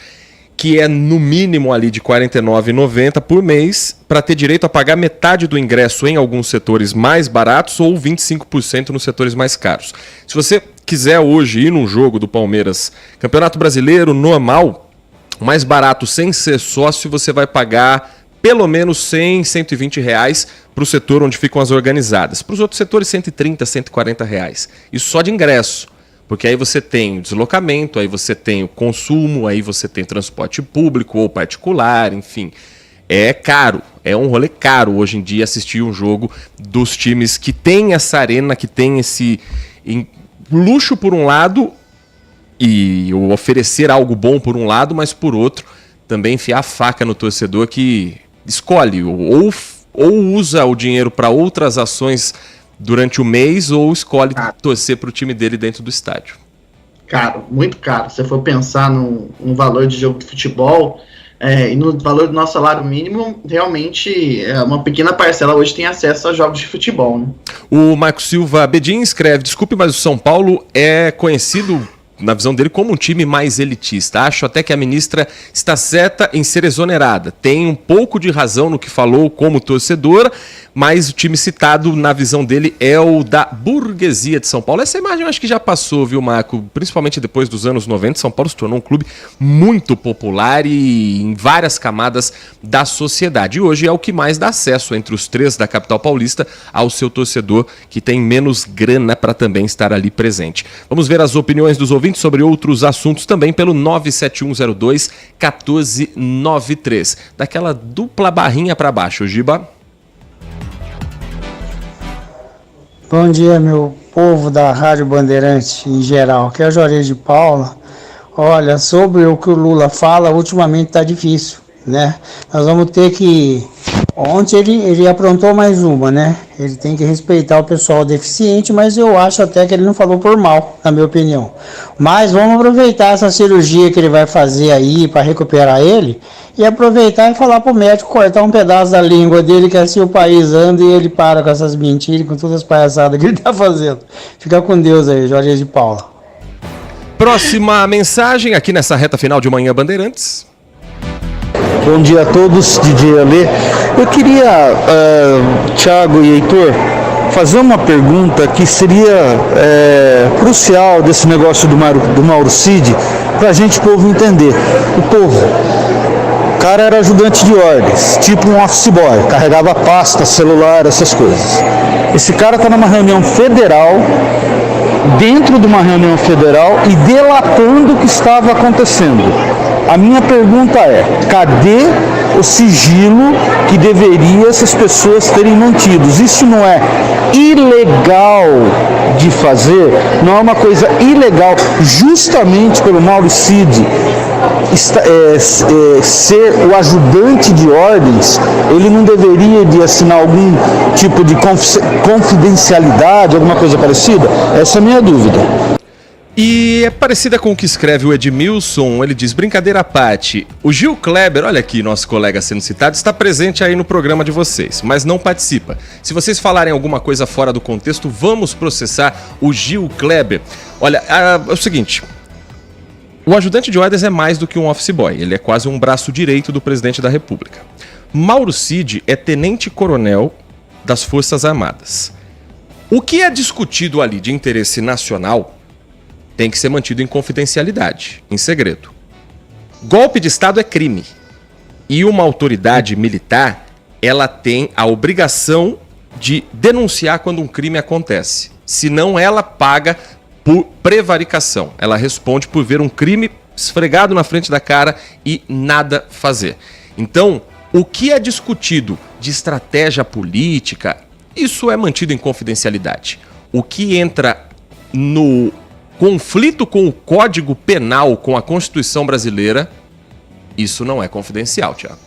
que é no mínimo ali de R$ 49,90 por mês para ter direito a pagar metade do ingresso em alguns setores mais baratos ou 25% nos setores mais caros. Se você quiser hoje ir num jogo do Palmeiras, Campeonato Brasileiro normal, o mais barato sem ser sócio, você vai pagar pelo menos 100, 120 reais para o setor onde ficam as organizadas. Para os outros setores, 130, 140 reais. Isso só de ingresso. Porque aí você tem o deslocamento, aí você tem o consumo, aí você tem transporte público ou particular, enfim. É caro, é um rolê caro hoje em dia assistir um jogo dos times que tem essa arena, que tem esse luxo por um lado e oferecer algo bom por um lado, mas por outro também enfiar a faca no torcedor que escolhe ou usa o dinheiro para outras ações durante o mês ou escolhe torcer para o time dele dentro do estádio. Caro, muito caro. Se você for pensar no valor de jogo de futebol e no valor do nosso salário mínimo, realmente uma pequena parcela hoje tem acesso a jogos de futebol, né? O Marco Silva Bedin escreve: desculpe, mas o São Paulo é conhecido, na visão dele, como um time mais elitista. Acho até que a ministra está certa em ser exonerada. Tem um pouco de razão no que falou como torcedora, mas o time citado, na visão dele, é o da burguesia de São Paulo. Essa imagem eu acho que já passou, viu, Marco? Principalmente depois dos anos 90, São Paulo se tornou um clube muito popular e em várias camadas da sociedade. E hoje é o que mais dá acesso entre os três da capital paulista ao seu torcedor, que tem menos grana para também estar ali presente. Vamos ver as opiniões dos ouvintes sobre outros assuntos também pelo 97102-1493. Daquela dupla barrinha para baixo, Giba. Bom dia, meu povo da Rádio Bandeirantes em geral. Aqui é o Juarez de Paula. Olha, sobre o que o Lula fala, ultimamente tá difícil, né? Nós vamos ter que... Ontem ele aprontou mais uma, né? Ele tem que respeitar o pessoal deficiente, mas eu acho até que ele não falou por mal, na minha opinião. Mas vamos aproveitar essa cirurgia que ele vai fazer aí para recuperar ele e aproveitar e falar pro médico cortar um pedaço da língua dele, que assim o país anda e ele para com essas mentiras, com todas as palhaçadas que ele tá fazendo. Fica com Deus aí, Jorge de Paula. Próxima mensagem aqui nessa reta final de Manhã Bandeirantes. Bom dia a todos, DJ Alê. Eu queria, Thiago e Heitor, fazer uma pergunta que seria crucial desse negócio do Mauro Cid, para a gente, povo, entender. O povo, o cara era ajudante de ordens, tipo um office boy, carregava pasta, celular, essas coisas. Esse cara está numa reunião federal, dentro de uma reunião federal e delatando o que estava acontecendo. A minha pergunta é, cadê o sigilo que deveria essas pessoas terem mantidos? Isso não é ilegal de fazer? Não é uma coisa ilegal justamente pelo Mauro Cid ser o ajudante de ordens? Ele não deveria de assinar algum tipo de confidencialidade, alguma coisa parecida? Essa é a minha dúvida. E é parecida com o que escreve o Edmilson. Ele diz: brincadeira à parte, o Gil Kleber, olha aqui, nosso colega sendo citado, está presente aí no programa de vocês, mas não participa. Se vocês falarem alguma coisa fora do contexto, vamos processar o Gil Kleber. Olha, é o seguinte, o ajudante de ordens é mais do que um office boy, ele é quase um braço direito do presidente da República. Mauro Cid é tenente-coronel das Forças Armadas. O que é discutido ali de interesse nacional tem que ser mantido em confidencialidade, em segredo. Golpe de Estado é crime. E uma autoridade militar, ela tem a obrigação de denunciar quando um crime acontece. Senão ela paga por prevaricação. Ela responde por ver um crime esfregado na frente da cara e nada fazer. Então, o que é discutido de estratégia política, isso é mantido em confidencialidade. O que entra no conflito com o Código Penal, com a Constituição brasileira, isso não é confidencial, Thiago.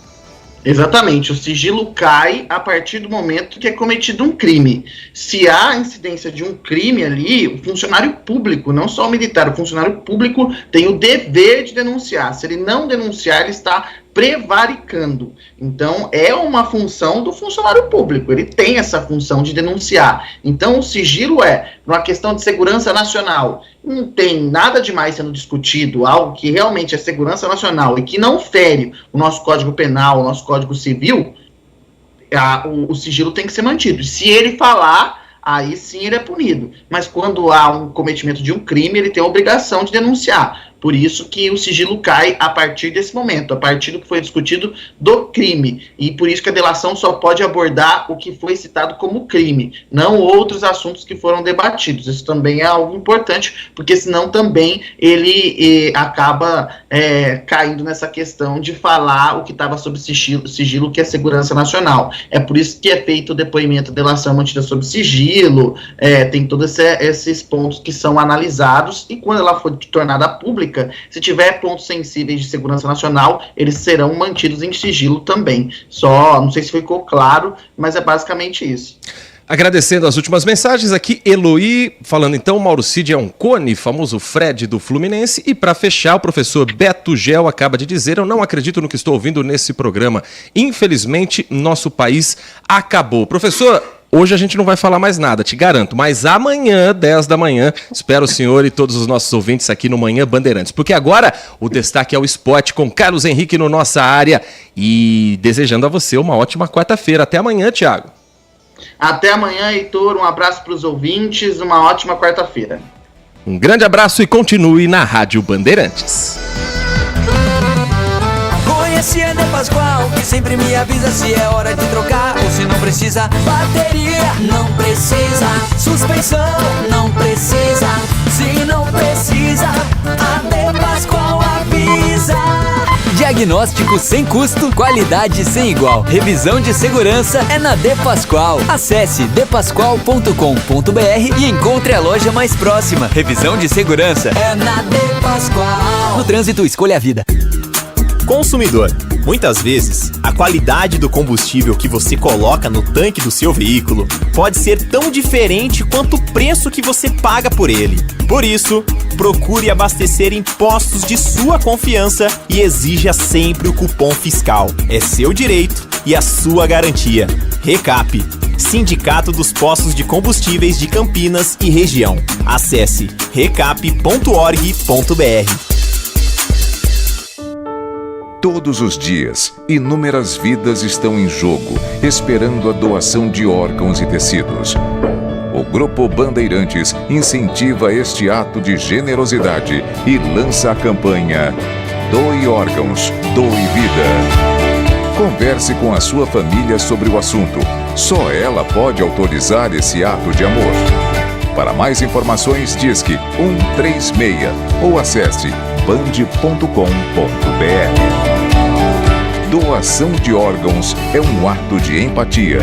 Exatamente, o sigilo cai a partir do momento que é cometido um crime. Se há incidência de um crime ali, o funcionário público, não só o militar, o funcionário público tem o dever de denunciar. Se ele não denunciar, ele está prevaricando. Então, é uma função do funcionário público, ele tem essa função de denunciar. Então, o sigilo é uma questão de segurança nacional. Não tem nada demais sendo discutido, algo que realmente é segurança nacional e que não fere o nosso Código Penal, o nosso Código Civil, o sigilo tem que ser mantido. Se ele falar, aí sim ele é punido. Mas quando há um cometimento de um crime, ele tem a obrigação de denunciar. Por isso que o sigilo cai a partir desse momento, a partir do que foi discutido do crime. E por isso que a delação só pode abordar o que foi citado como crime, não outros assuntos que foram debatidos. Isso também é algo importante, porque senão também ele acaba caindo nessa questão de falar o que estava sob sigilo, que é segurança nacional. É por isso que é feito o depoimento, a delação mantida sob sigilo, tem todos esses pontos que são analisados, e quando ela for tornada pública, se tiver pontos sensíveis de segurança nacional, eles serão mantidos em sigilo também. Só, não sei se ficou claro, mas é basicamente isso. Agradecendo as últimas mensagens aqui, Eloy, falando então, Mauro Cid é um cone, famoso Fred do Fluminense, e para fechar, o professor Beto Gel acaba de dizer, eu não acredito no que estou ouvindo nesse programa, infelizmente, nosso país acabou. Professor, hoje a gente não vai falar mais nada, te garanto, mas amanhã, 10 da manhã, espero o senhor e todos os nossos ouvintes aqui no Manhã Bandeirantes, porque agora o destaque é o esporte com Carlos Henrique no Nossa Área e desejando a você uma ótima quarta-feira. Até amanhã, Thiago. Até amanhã, Heitor, um abraço para os ouvintes, uma ótima quarta-feira. Um grande abraço e continue na Rádio Bandeirantes. Conheci a De Pascoal, que sempre me avisa se é hora de trocar ou se não precisa. Bateria, não precisa. Suspensão, não precisa. Se não precisa, a De Pascoal avisa. Diagnóstico sem custo, qualidade sem igual. Revisão de segurança é na De Pascoal. Acesse depascoal.com.br e encontre a loja mais próxima. Revisão de segurança é na De Pascoal. No trânsito, escolha a vida. Consumidor, muitas vezes, a qualidade do combustível que você coloca no tanque do seu veículo pode ser tão diferente quanto o preço que você paga por ele. Por isso, procure abastecer em postos de sua confiança e exija sempre o cupom fiscal. É seu direito e a sua garantia. Recap, Sindicato dos Postos de Combustíveis de Campinas e Região. Acesse recap.org.br. Todos os dias, inúmeras vidas estão em jogo, esperando a doação de órgãos e tecidos. O Grupo Bandeirantes incentiva este ato de generosidade e lança a campanha Doe Órgãos, Doe Vida. Converse com a sua família sobre o assunto. Só ela pode autorizar esse ato de amor. Para mais informações, disque 136 ou acesse band.com.br. Doação de órgãos é um ato de empatia.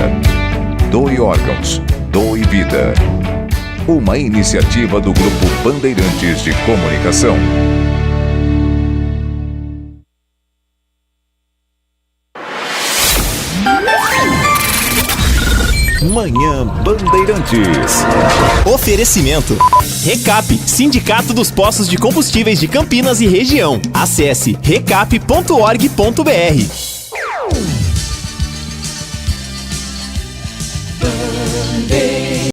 Doe Órgãos, Doe Vida. Uma iniciativa do Grupo Bandeirantes de Comunicação. Manhã Bandeirantes. Oferecimento. Recap, Sindicato dos Postos de Combustíveis de Campinas e Região. Acesse recap.org.br.